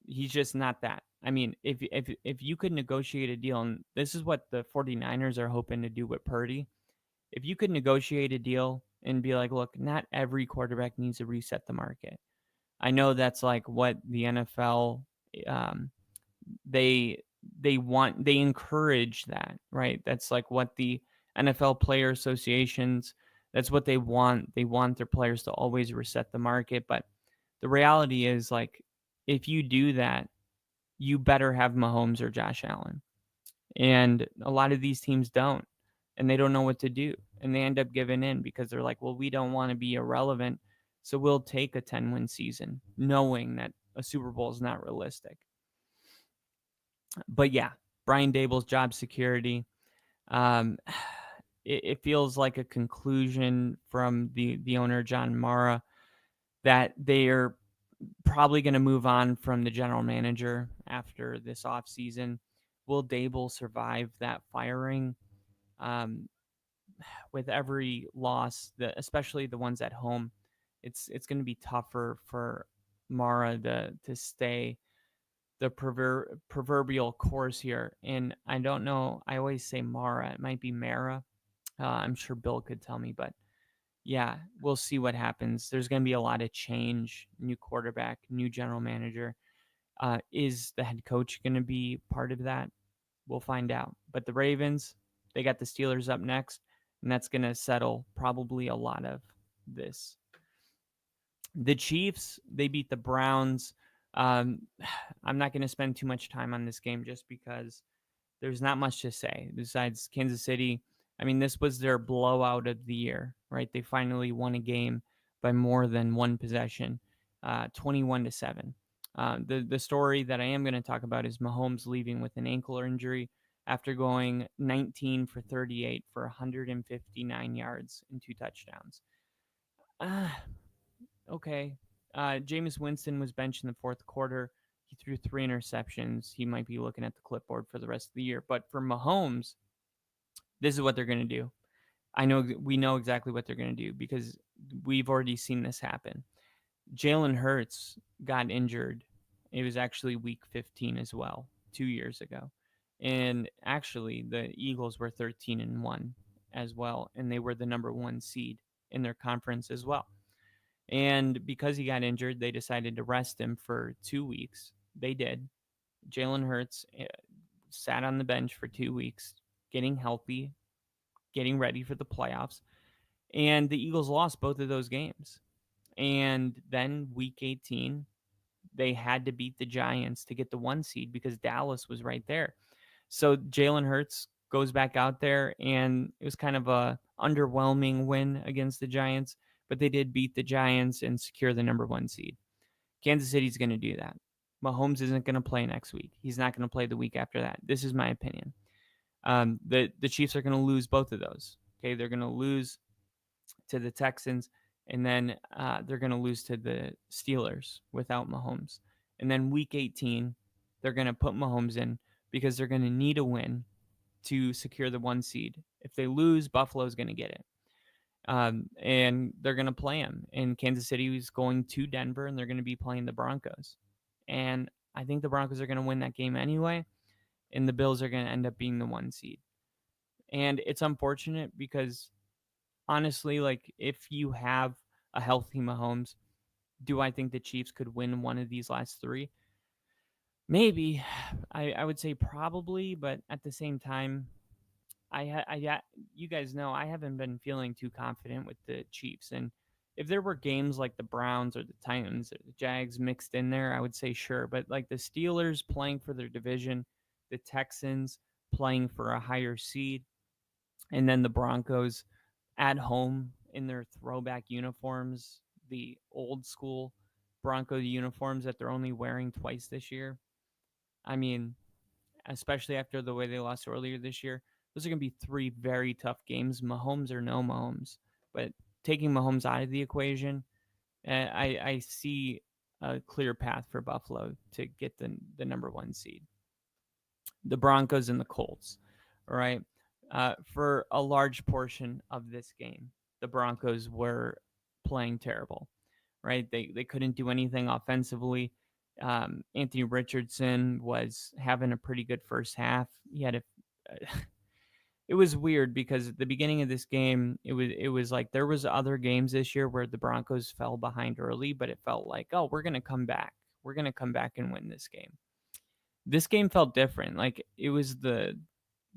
He's just not that. I mean, if you could negotiate a deal, and this is what the 49ers are hoping to do with Purdy, if you could negotiate a deal and be like, look, not every quarterback needs to reset the market. I know that's like what the NFL they they encourage that, right? That's like what the NFL player associations, that's what they want. They want their players to always reset the market, but the reality is like if you do that, you better have Mahomes or Josh Allen. And a lot of these teams don't, and they don't know what to do, and they end up giving in because they're like, well, we don't want to be irrelevant, so we'll take a 10-win season knowing that a Super Bowl is not realistic. But yeah, Brian Dable's job security. Um, it feels like a conclusion from the owner, John Mara, that they are probably going to move on from the general manager after this offseason. Will Dable survive that firing? With every loss, especially the ones at home, it's going to be tougher for Mara to stay the proverbial course here. And I don't know, I always say Mara, it might be Mara. I'm sure Bill could tell me, but yeah, we'll see what happens. There's going to be a lot of change, new quarterback, new general manager. Is the head coach going to be part of that? We'll find out. But the Ravens, they got the Steelers up next, and that's going to settle probably a lot of this. The Chiefs, they beat the Browns. I'm not going to spend too much time on this game just because there's not much to say besides Kansas City. I mean, this was their blowout of the year, right? They finally won a game by more than one possession, 21-7. The story that I am going to talk about is Mahomes leaving with an ankle injury after going 19 for 38 for 159 yards and 2 touchdowns. Okay. Jameis Winston was benched in the fourth quarter. He threw 3 interceptions. He might be looking at the clipboard for the rest of the year. But for Mahomes, this is what they're going to do. We know exactly what they're going to do because we've already seen this happen. Jalen Hurts got injured. It was actually week 15 as well, 2 years ago. And actually, the Eagles were 13-1 as well, and they were the number 1 seed in their conference as well. And because he got injured, they decided to rest him for 2 weeks. They did. Jalen Hurts sat on the bench for 2 weeks, getting healthy, getting ready for the playoffs. And the Eagles lost both of those games. And then week 18, they had to beat the Giants to get the 1 seed because Dallas was right there. So Jalen Hurts goes back out there, and it was kind of a underwhelming win against the Giants, but they did beat the Giants and secure the number 1 seed. Kansas City's going to do that. Mahomes isn't going to play next week. He's not going to play the week after that. This is my opinion. The Chiefs are going to lose both of those. Okay, they're going to lose to the Texans, and then they're going to lose to the Steelers without Mahomes. And then week 18, they're going to put Mahomes in because they're going to need a win to secure the 1 seed. If they lose, Buffalo's going to get it. And they're going to play him. And Kansas City is going to Denver, and they're going to be playing the Broncos. And I think the Broncos are going to win that game anyway, and the Bills are going to end up being the 1 seed. And it's unfortunate because, honestly, like if you have a healthy Mahomes, Do I think the Chiefs could win one of these last three? Maybe. I would say probably, but at the same time, you guys know I haven't been feeling too confident with the Chiefs. And if there were games like the Browns or the Titans or the Jags mixed in there, I would say sure. But like the Steelers playing for their division, the Texans playing for a higher seed, and then the Broncos at home in their throwback uniforms, the old school Bronco uniforms that they're only wearing twice this year. I mean, especially after the way they lost earlier this year, those are going to be three very tough games, Mahomes or no Mahomes. But taking Mahomes out of the equation, I see a clear path for Buffalo to get the number one seed. The Broncos and the Colts, all right? For a large portion of this game, the Broncos were playing terrible, right? They couldn't do anything offensively. Anthony Richardson was having a pretty good first half. He had a it was weird because at the beginning of this game, it was like there was other games this year where the Broncos fell behind early, but it felt like, oh, we're gonna come back. We're gonna come back and win this game. This game felt different. Like it was the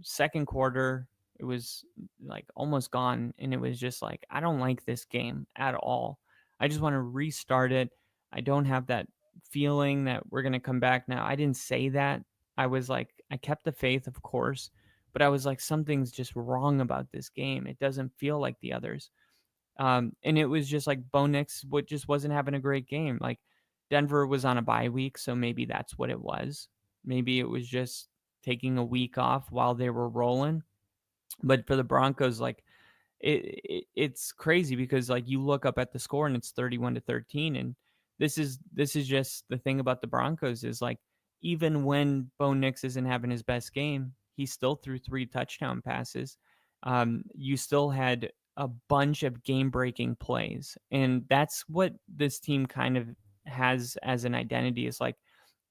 second quarter, it was like almost gone, and it was just like I don't like this game at all. I just want to restart it. I don't have that feeling that we're gonna come back now. I didn't say that. I was like, I kept the faith, of course, but I was like, something's just wrong about this game. It doesn't feel like the others. And it was just like Bo Nix just wasn't having a great game. Like Denver was on a bye week, so maybe that's what it was. Maybe it was just taking a week off while they were rolling. But for the Broncos, like it's crazy because like you look up at the score and it's 31-13, and this is just the thing about the Broncos is like even when Bo Nix isn't having his best game, he still threw 3 touchdown passes. You still had a bunch of game-breaking plays, and that's what this team kind of has as an identity. Is like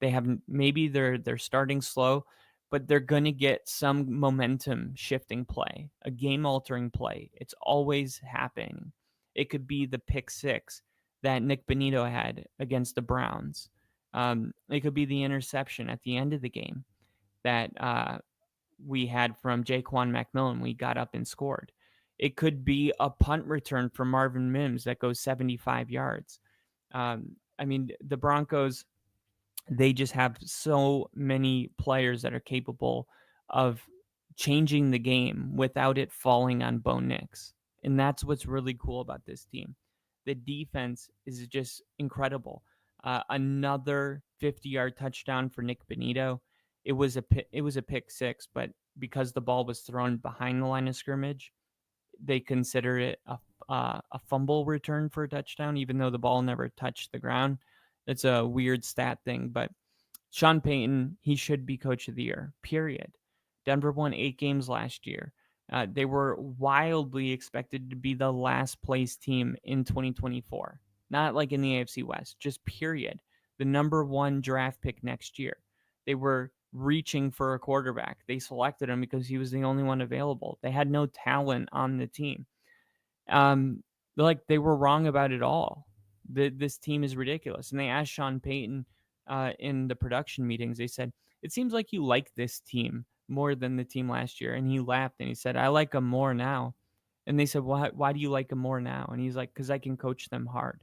they have maybe they're starting slow, but they're going to get some momentum shifting play, a game-altering play. It's always happening. It could be the pick six that Nick Bonito had against the Browns. It could be the interception at the end of the game that we had from Jaquan McMillan. We got up and scored. It could be a punt return from Marvin Mims that goes 75 yards. I mean, the Broncos, they just have so many players that are capable of changing the game without it falling on Bo Nix. And that's what's really cool about this team. The defense is just incredible. Another 50-yard touchdown for Nick Bonito. It was a pick six, but because the ball was thrown behind the line of scrimmage, they consider it a fumble return for a touchdown, even though the ball never touched the ground. It's a weird stat thing, but Sean Payton, he should be coach of the year, period. Denver won 8 games last year. They were wildly expected to be the last place team in 2024. Not like in the AFC West, just period. The number 1 draft pick next year. They were reaching for a quarterback. They selected him because he was the only one available. They had no talent on the team. Like they were wrong about it all. This team is ridiculous. And they asked Sean Payton in the production meetings, they said, it seems like you like this team more than the team last year. And he laughed and he said, I like them more now. And they said, why do you like them more now? And he's like, because I can coach them hard.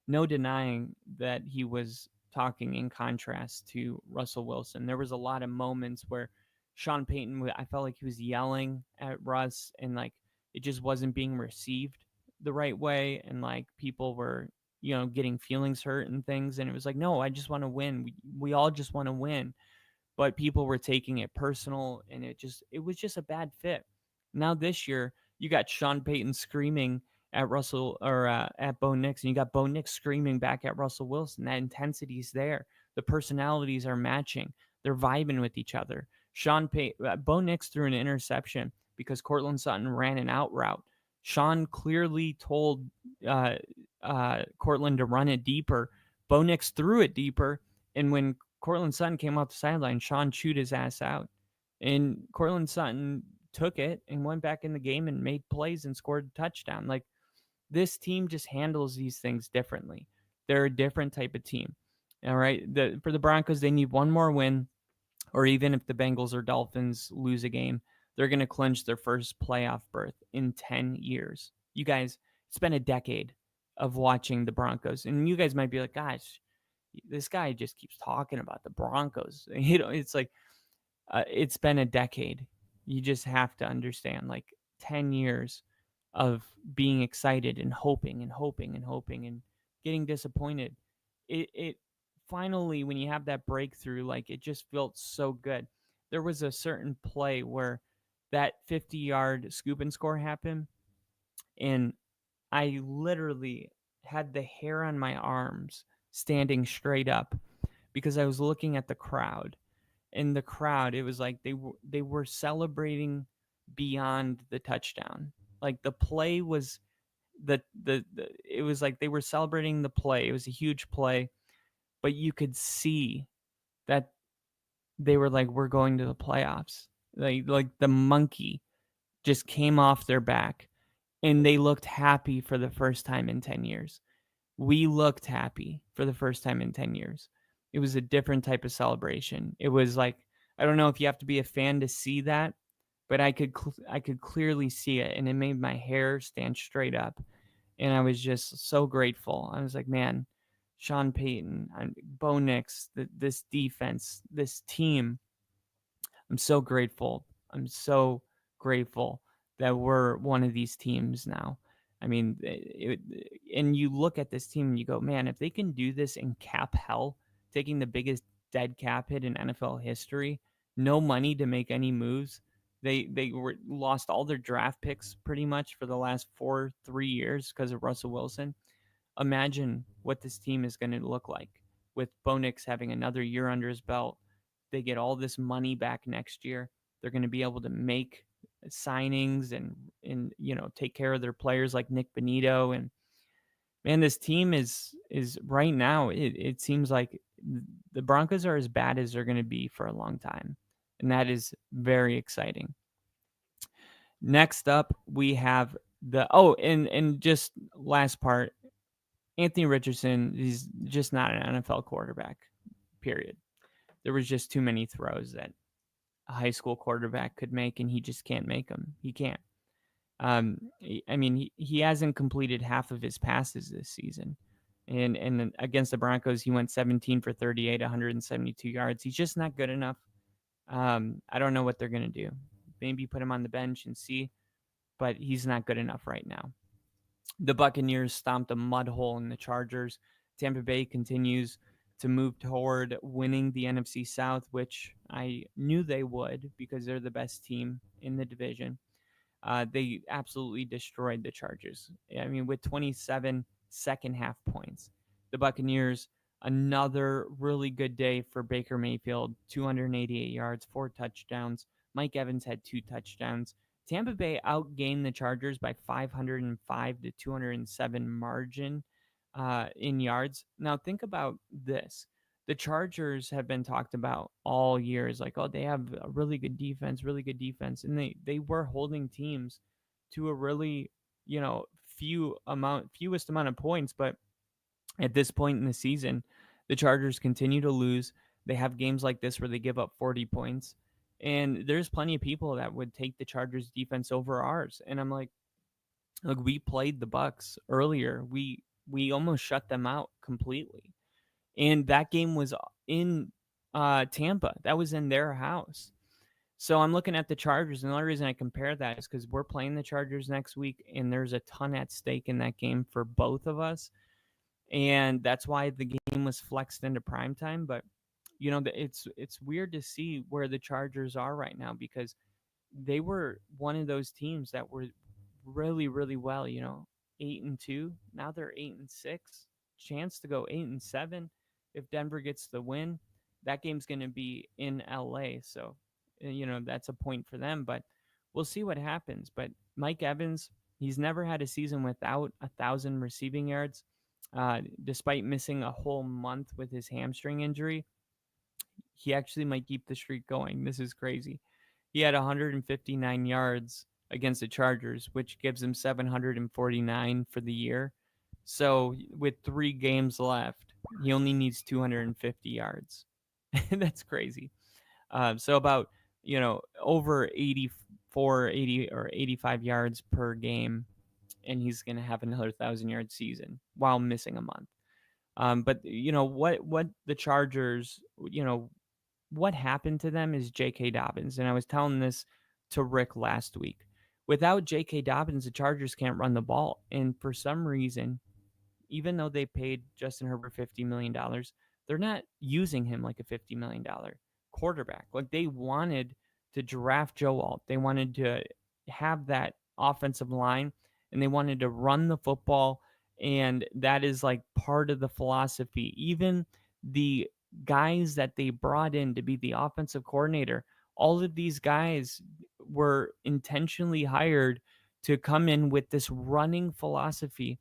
No denying that he was talking in contrast to Russell Wilson. There was a lot of moments where Sean Payton, I felt like he was yelling at Russ and like it just wasn't being received the right way. And like people were, getting feelings hurt and things. And it was like, no, I just want to win. We all just want to win. But people were taking it personal and it was just a bad fit. Now this year, you got Sean Payton screaming at Russell or at Bo Nix, and you got Bo Nix screaming back at Russell Wilson. That intensity's there. The personalities are matching. They're vibing with each other. Bo Nix threw an interception because Cortland Sutton ran an out route. Sean clearly told Cortland to run it deeper. Bo Nix threw it deeper, and when Cortland Sutton came off the sideline, Sean chewed his ass out. And Cortland Sutton took it and went back in the game and made plays and scored a touchdown. Like, This team just handles these things differently. They're a different type of team. All right. For the Broncos, they need one more win, or even if the Bengals or Dolphins lose a game, they're going to clinch their first playoff berth in 10 years. You guys, it's been a decade of watching the Broncos. And you guys might be like, gosh, this guy just keeps talking about the Broncos. It's like, it's been a decade. You just have to understand, like 10 years of being excited and hoping and hoping and hoping and getting disappointed. It finally, when you have that breakthrough, like it just felt so good. There was a certain play where that 50-yard scoop and score happened, and I literally had the hair on my arms standing straight up because I was looking at the crowd. In the crowd, it was like they were celebrating beyond the touchdown. Like the play was the it was like they were celebrating the play. It was a huge play, but you could see that they were like, we're going to the playoffs. Like the monkey just came off their back, and they looked happy for the first time in 10 years. We looked happy for the first time in 10 years. It was a different type of celebration. It was like, I don't know if you have to be a fan to see that, but I could clearly see it, and it made my hair stand straight up. And I was just so grateful. I was like, man, Sean Payton, Bo Nix, this defense, this team, I'm so grateful. I'm so grateful that we're one of these teams now. I mean, and you look at this team and you go, man, if they can do this in cap hell, taking the biggest dead cap hit in NFL history, no money to make any moves. They were lost all their draft picks pretty much for the last 3 years because of Russell Wilson. Imagine what this team is going to look like with Bo Nix having another year under his belt. They get all this money back next year. They're going to be able to make signings and take care of their players like Nick Benito. And man, this team is right now, it seems like the Broncos are as bad as they're going to be for a long time, and that is very exciting. Next up, we have and just last part, Anthony Richardson is just not an NFL quarterback, period. There was just too many throws that a high school quarterback could make, and he just can't make them. He can't. I mean, he hasn't completed half of his passes this season. And against the Broncos, he went 17 for 38, 172 yards. He's just not good enough. I don't know what they're going to do. Maybe put him on the bench and see, but he's not good enough right now. The Buccaneers stomped a mud hole in the Chargers. Tampa Bay continues to move toward winning the NFC South, which I knew they would because they're the best team in the division. They absolutely destroyed the Chargers. I mean, with 27 second half points. The Buccaneers, another really good day for Baker Mayfield, 288 yards, 4 touchdowns. Mike Evans had 2 touchdowns. Tampa Bay outgained the Chargers by 505 to 207 margin in yards. Now, think about this. The Chargers have been talked about all year as like, oh, they have a really good defense. And they were holding teams to a really, fewest amount of points. But at this point in the season, the Chargers continue to lose. They have games like this where they give up 40 points. And there's plenty of people that would take the Chargers defense over ours. And I'm like, look, we played the Bucs earlier. We almost shut them out completely. And that game was in Tampa. That was in their house. So I'm looking at the Chargers, and the only reason I compare that is because we're playing the Chargers next week, and there's a ton at stake in that game for both of us. And that's why the game was flexed into primetime. But it's weird to see where the Chargers are right now because they were one of those teams that were really, really well, 8-2. Now they're 8-6. Chance to go 8-7 if Denver gets the win. That game's going to be in LA, so that's a point for them. But we'll see what happens. But Mike Evans, he's never had a season without 1,000 receiving yards, despite missing a whole month with his hamstring injury. He actually might keep the streak going. This is crazy. He had 159 yards against the Chargers, which gives him 749 for the year. So with 3 games left, he only needs 250 yards. That's crazy. So about, over 84, 80 or 85 yards per game, and he's going to have another 1,000-yard season while missing a month. But what the Chargers, what happened to them is J.K. Dobbins, and I was telling this to Rick last week. Without J.K. Dobbins, the Chargers can't run the ball, and for some reason, even though they paid Justin Herbert $50 million, they're not using him like a $50 million quarterback. Like, they wanted to draft Joe Alt. They wanted to have that offensive line, and they wanted to run the football, and that is like part of the philosophy. Even the guys that they brought in to be the offensive coordinator, all of these guys were intentionally hired to come in with this running philosophy.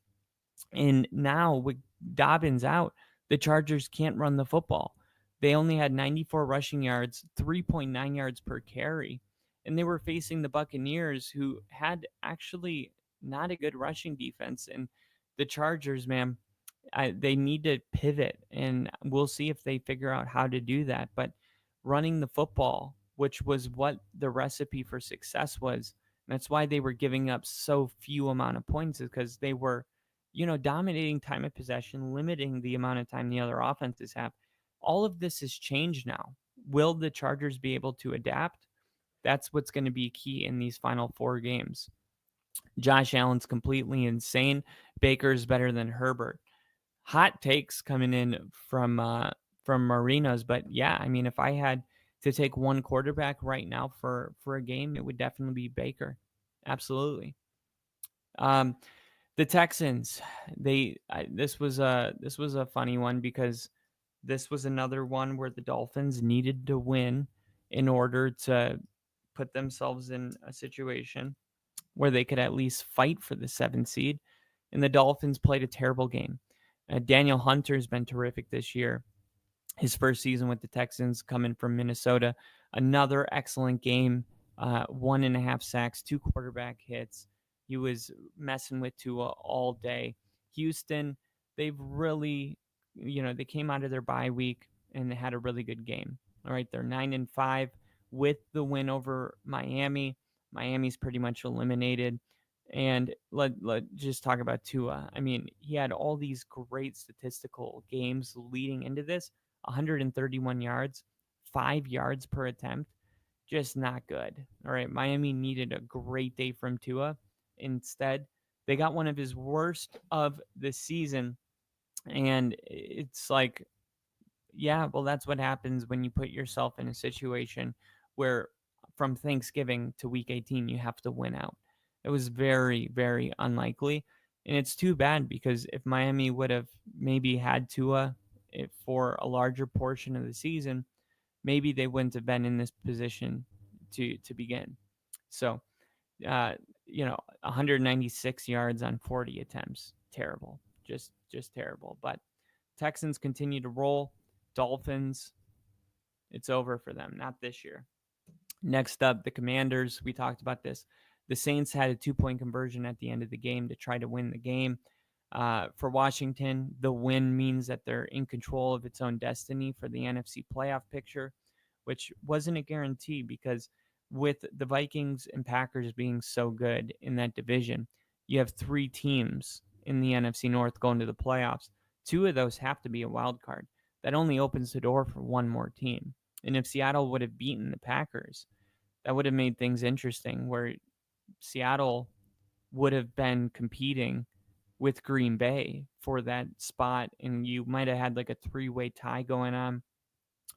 And now with Dobbins out, the Chargers can't run the football. They only had 94 rushing yards, 3.9 yards per carry. And they were facing the Buccaneers, who had actually not a good rushing defense. And the Chargers, man, they need to pivot. And we'll see if they figure out how to do that. But running the football, which was what the recipe for success was, and that's why they were giving up so few amount of points, is because they were dominating time of possession, limiting the amount of time the other offenses have. All of this has changed now. Will the Chargers be able to adapt? That's what's going to be key in these final 4 games. Josh Allen's completely insane. Baker's better than Herbert. Hot takes coming in from Marinos, but yeah, I mean, if I had to take one quarterback right now for a game, it would definitely be Baker. Absolutely. The Texans, this was a funny one, because this was another one where the Dolphins needed to win in order to put themselves in a situation where they could at least fight for the 7th seed. And the Dolphins played a terrible game. Daniel Hunter's been terrific this year. His first season with the Texans, coming from Minnesota. Another excellent game. 1.5 sacks, 2 quarterback hits. He was messing with Tua all day. Houston, they've really, they came out of their bye week and they had a really good game. All right, they're 9-5 with the win over Miami. Miami's pretty much eliminated. And let just talk about Tua. I mean, he had all these great statistical games leading into this. 131 yards, 5 yards per attempt. Just not good. All right, Miami needed a great day from Tua. Instead, they got one of his worst of the season. And it's like, yeah, well, that's what happens when you put yourself in a situation where from Thanksgiving to week 18, you have to win out. It was very, very unlikely. And it's too bad, because if Miami would have maybe had Tua for a larger portion of the season, maybe they wouldn't have been in this position to begin. So, 196 yards on 40 attempts. Terrible. Just terrible. But Texans continue to roll. Dolphins, it's over for them. Not this year. Next up, the Commanders. We talked about this. The Saints had a 2-point conversion at the end of the game to try to win the game. For Washington, the win means that they're in control of its own destiny for the NFC playoff picture, which wasn't a guarantee, because with the Vikings and Packers being so good in that division, you have 3 teams in the NFC North going to the playoffs. 2 of those have to be a wild card. That only opens the door for one more team. And if Seattle would have beaten the Packers, that would have made things interesting, where Seattle would have been competing with Green Bay for that spot, and you might have had like a 3-way tie going on.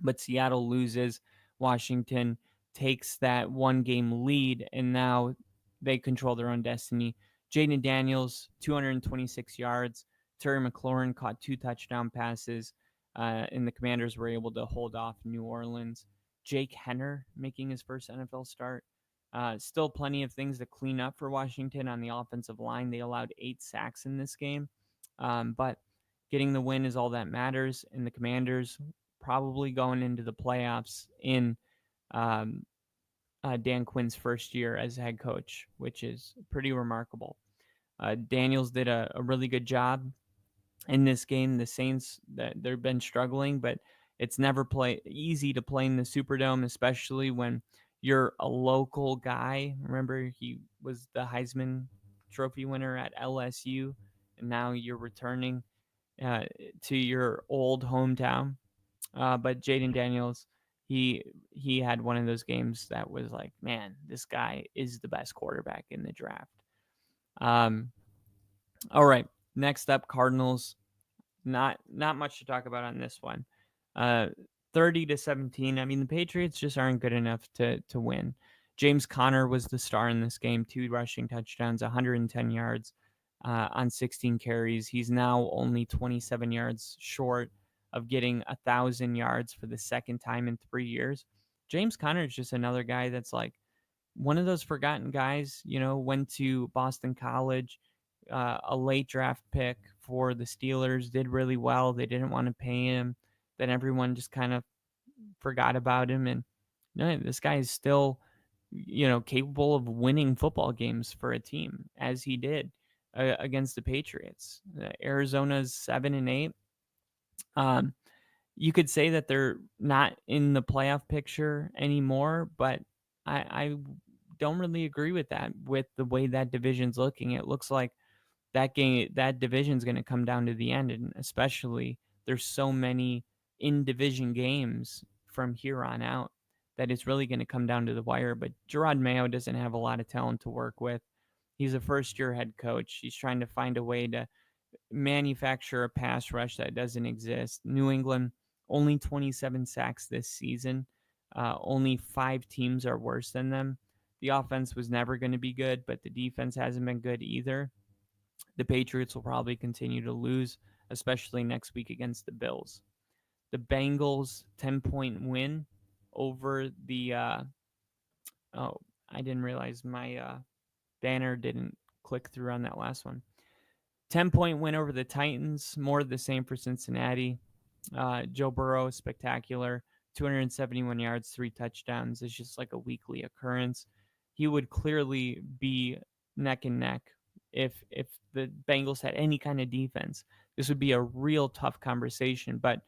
But Seattle loses. Washington takes that 1-game lead, and now they control their own destiny. Jaden Daniels, 226 yards. Terry McLaurin caught 2 touchdown passes, and the Commanders were able to hold off New Orleans. Jake Henner making his first NFL start. Still plenty of things to clean up for Washington on the offensive line. They allowed 8 sacks in this game, but getting the win is all that matters. And the Commanders probably going into the playoffs in Dan Quinn's first year as head coach, which is pretty remarkable. Daniels did a really good job in this game. The Saints, that they've been struggling, but it's never easy to play in the Superdome, especially when you're a local guy. Remember, he was the Heisman Trophy winner at LSU, and now you're returning uh, to your old hometown. But Jaden Daniels, he had one of those games that was like, man, this guy is the best quarterback in the draft. Um, all right, next up, Cardinals. Not much to talk about on this one. Uh, 30-17. I mean, the Patriots just aren't good enough to win. James Conner was the star in this game. 2 rushing touchdowns, 110 yards on 16 carries. He's now only 27 yards short of getting 1,000 yards for the second time in 3 years. James Conner is just another guy that's like one of those forgotten guys. Went to Boston College, a late draft pick for the Steelers, did really well. They didn't want to pay him. Then everyone just kind of forgot about him. And this guy is still, capable of winning football games for a team, as he did against the Patriots. Arizona's 7-8. You could say that they're not in the playoff picture anymore, but I don't really agree with that. With the way that division's looking, it looks like that division's going to come down to the end, and especially there's so many in division games from here on out that it's really going to come down to the wire. But Gerard Mayo doesn't have a lot of talent to work with. He's a first year head coach. He's trying to find a way to manufacture a pass rush that doesn't exist. New England, only 27 sacks this season. Only 5 teams are worse than them. The offense was never going to be good, but the defense hasn't been good either. The Patriots will probably continue to lose, especially next week against the Bills. The Bengals 10-point win over the oh, I didn't realize my banner didn't click through on that last one. 10-point win over the Titans, more of the same for Cincinnati. Joe Burrow, spectacular. 271 yards, 3 touchdowns. It's just like a weekly occurrence. He would clearly be neck and neck if the Bengals had any kind of defense. This would be a real tough conversation, but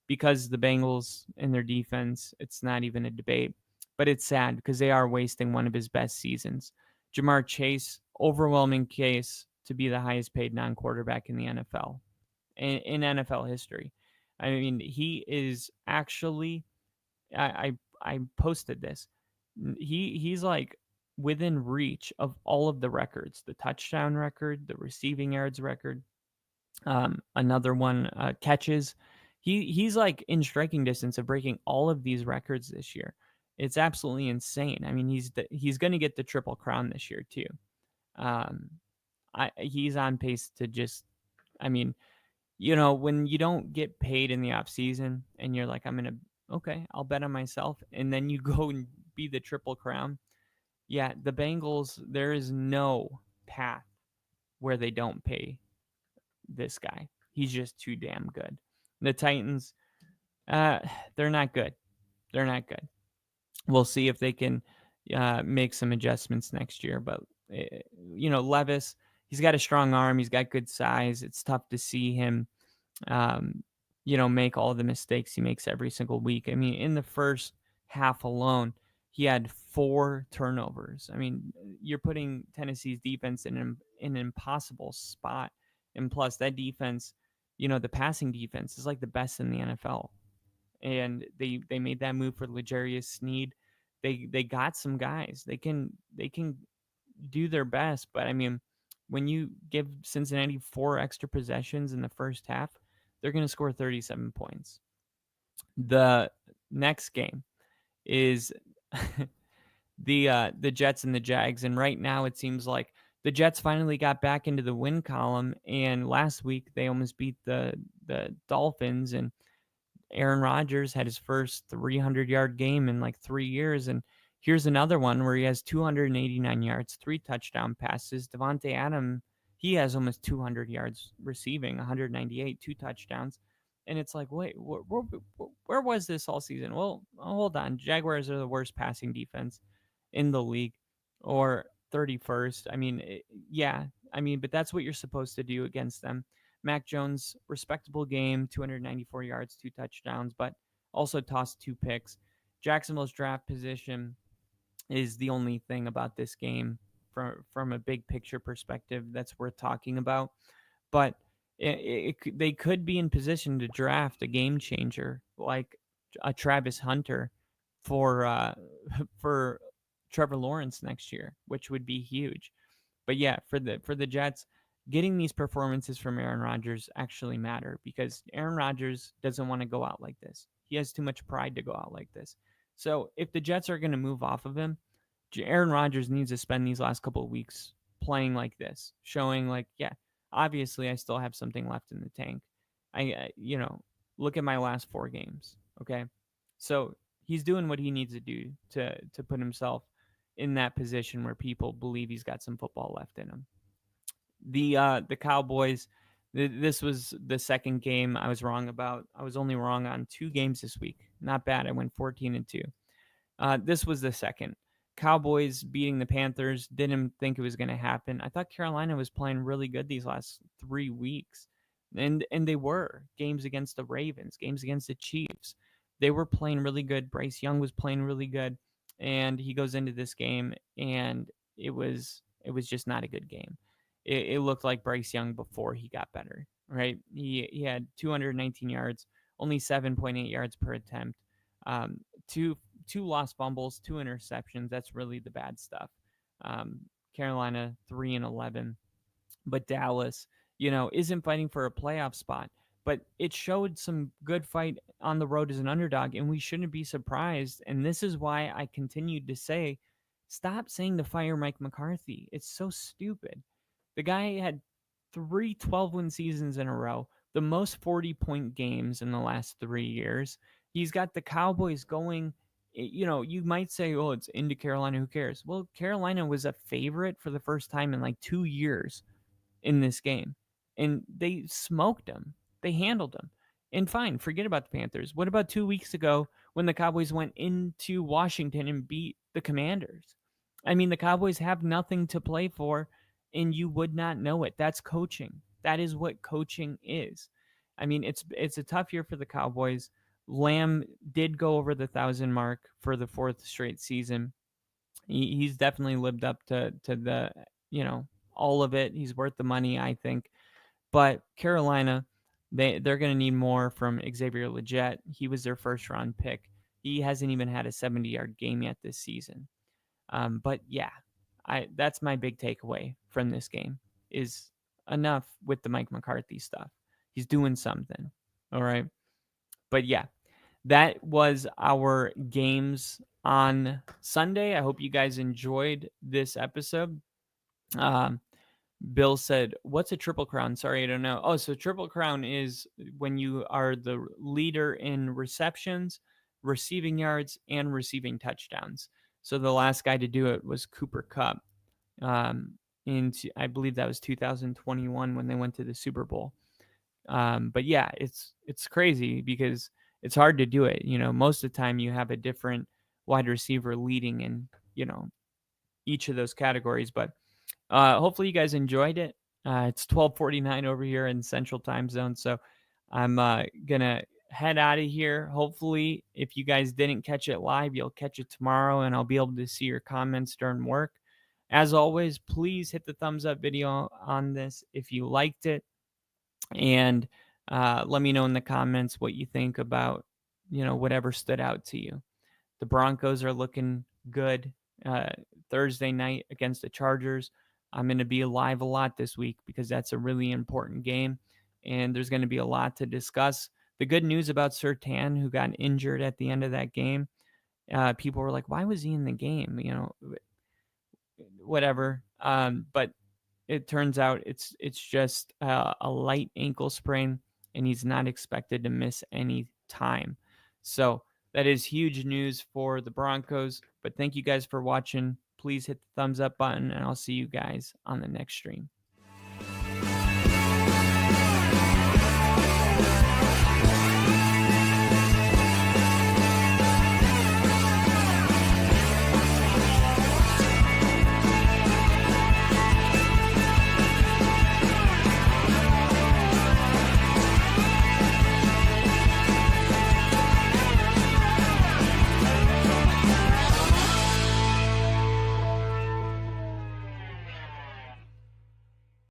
because the Bengals and their defense, it's not even a debate. But it's sad because they are wasting one of his best seasons. Jamar Chase, overwhelming case to be the highest paid non-quarterback in the NFL, in NFL history. I mean, he is actually, I posted this. He's like within reach of all of the records: the touchdown record, the receiving yards record, another one, catches. He's like in striking distance of breaking all of these records this year. It's absolutely insane. I mean, he's going to get the Triple Crown this year too. He's on pace to just, I mean, when you don't get paid in the off season and you're like, okay, I'll bet on myself, and then you go and be the Triple Crown. Yeah, the Bengals, there is no path where they don't pay this guy. He's just too damn good. The Titans, they're not good. They're not good. We'll see if they can make some adjustments next year. But, Levis, he's got a strong arm. He's got good size. It's tough to see him, make all the mistakes he makes every single week. I mean, in the first half alone, he had 4 turnovers. I mean, you're putting Tennessee's defense in an impossible spot. And plus, that defense, the passing defense is like the best in the NFL. And they made that move for L'Jarius Sneed. They got some guys. They can do their best, but I mean, when you give Cincinnati 4 extra possessions in the first half, they're going to score 37 points. The next game is the Jets and the Jags, and right now it seems like the Jets finally got back into the win column, and last week they almost beat the Dolphins, and Aaron Rodgers had his first 300-yard game in like 3 years, and here's another one where he has 289 yards, 3 touchdown passes. Devontae Adams, he has almost 200 yards receiving, 198, 2 touchdowns. And it's like, wait, where was this all season? Well, hold on. Jaguars are the worst passing defense in the league, or 31st. But that's what you're supposed to do against them. Mac Jones, respectable game, 294 yards, 2 touchdowns, but also tossed 2 picks. Jacksonville's draft position is the only thing about this game from a big picture perspective that's worth talking about. But they could be in position to draft a game changer like a Travis Hunter for for Trevor Lawrence next year, which would be huge. But yeah, for the Jets, getting these performances from Aaron Rodgers actually matter, because Aaron Rodgers doesn't want to go out like this. He has too much pride to go out like this. So if the Jets are going to move off of him, Aaron Rodgers needs to spend these last couple of weeks playing like this, showing like, yeah, obviously I still have something left in the tank. Look at my last 4 games. Okay, so he's doing what he needs to do to put himself in that position where people believe he's got some football left in him. The Cowboys, this was the second game I was wrong about. I was only wrong on 2 games this week. Not bad. I went 14-2. This was the second. Cowboys beating the Panthers. Didn't think it was going to happen. I thought Carolina was playing really good these last 3 weeks. And they were. Games against the Ravens, games against the Chiefs. They were playing really good. Bryce Young was playing really good. And he goes into this game, and it was just not a good game. It looked like Bryce Young before he got better, right? He had 219 yards, only 7.8 yards per attempt, two lost fumbles, 2 interceptions. That's really the bad stuff. Carolina 3-11, but Dallas, isn't fighting for a playoff spot. But it showed some good fight on the road as an underdog, and we shouldn't be surprised. And this is why I continued to say, stop saying to fire Mike McCarthy. It's so stupid. The guy had 3 12-win seasons in a row, the most 40-point games in the last 3 years. He's got the Cowboys going. You might say, oh, it's into Carolina. Who cares? Well, Carolina was a favorite for the first time in like 2 years in this game, and they smoked them. They handled them. And fine, forget about the Panthers. What about 2 weeks ago when the Cowboys went into Washington and beat the Commanders? I mean, the Cowboys have nothing to play for, and you would not know it. That's coaching. That is what coaching is. I mean, it's a tough year for the Cowboys. Lamb did go over the 1,000 mark for the 4th straight season. He's definitely lived up to the, all of it. He's worth the money, I think. But Carolina, they're going to need more from Xavier Legette. He was their first-round pick. He hasn't even had a 70-yard game yet this season. But yeah, that's my big takeaway from this game is enough with the Mike McCarthy stuff. He's doing something. All right. But yeah, that was our games on Sunday. I hope you guys enjoyed this episode. Bill said, what's a Triple Crown? Sorry, I don't know. Oh, so Triple Crown is when you are the leader in receptions, receiving yards, and receiving touchdowns. So the last guy to do it was Cooper Kupp. I believe that was 2021 when they went to the Super Bowl. But yeah, it's crazy because it's hard to do it. Most of the time you have a different wide receiver leading in, each of those categories. But hopefully you guys enjoyed it. It's 12:49 over here in Central Time Zone, so I'm gonna head out of here. Hopefully, if you guys didn't catch it live, you'll catch it tomorrow, and I'll be able to see your comments during work. As always, please hit the thumbs up video on this if you liked it, and let me know in the comments what you think about, whatever stood out to you. The Broncos are looking good Thursday night against the Chargers. I'm going to be live a lot this week because that's a really important game, and there's going to be a lot to discuss. The good news about Surtain, who got injured at the end of that game, people were like, why was he in the game? Whatever. But it turns out it's just a light ankle sprain, and he's not expected to miss any time. So that is huge news for the Broncos. But thank you guys for watching. Please hit the thumbs up button, and I'll see you guys on the next stream.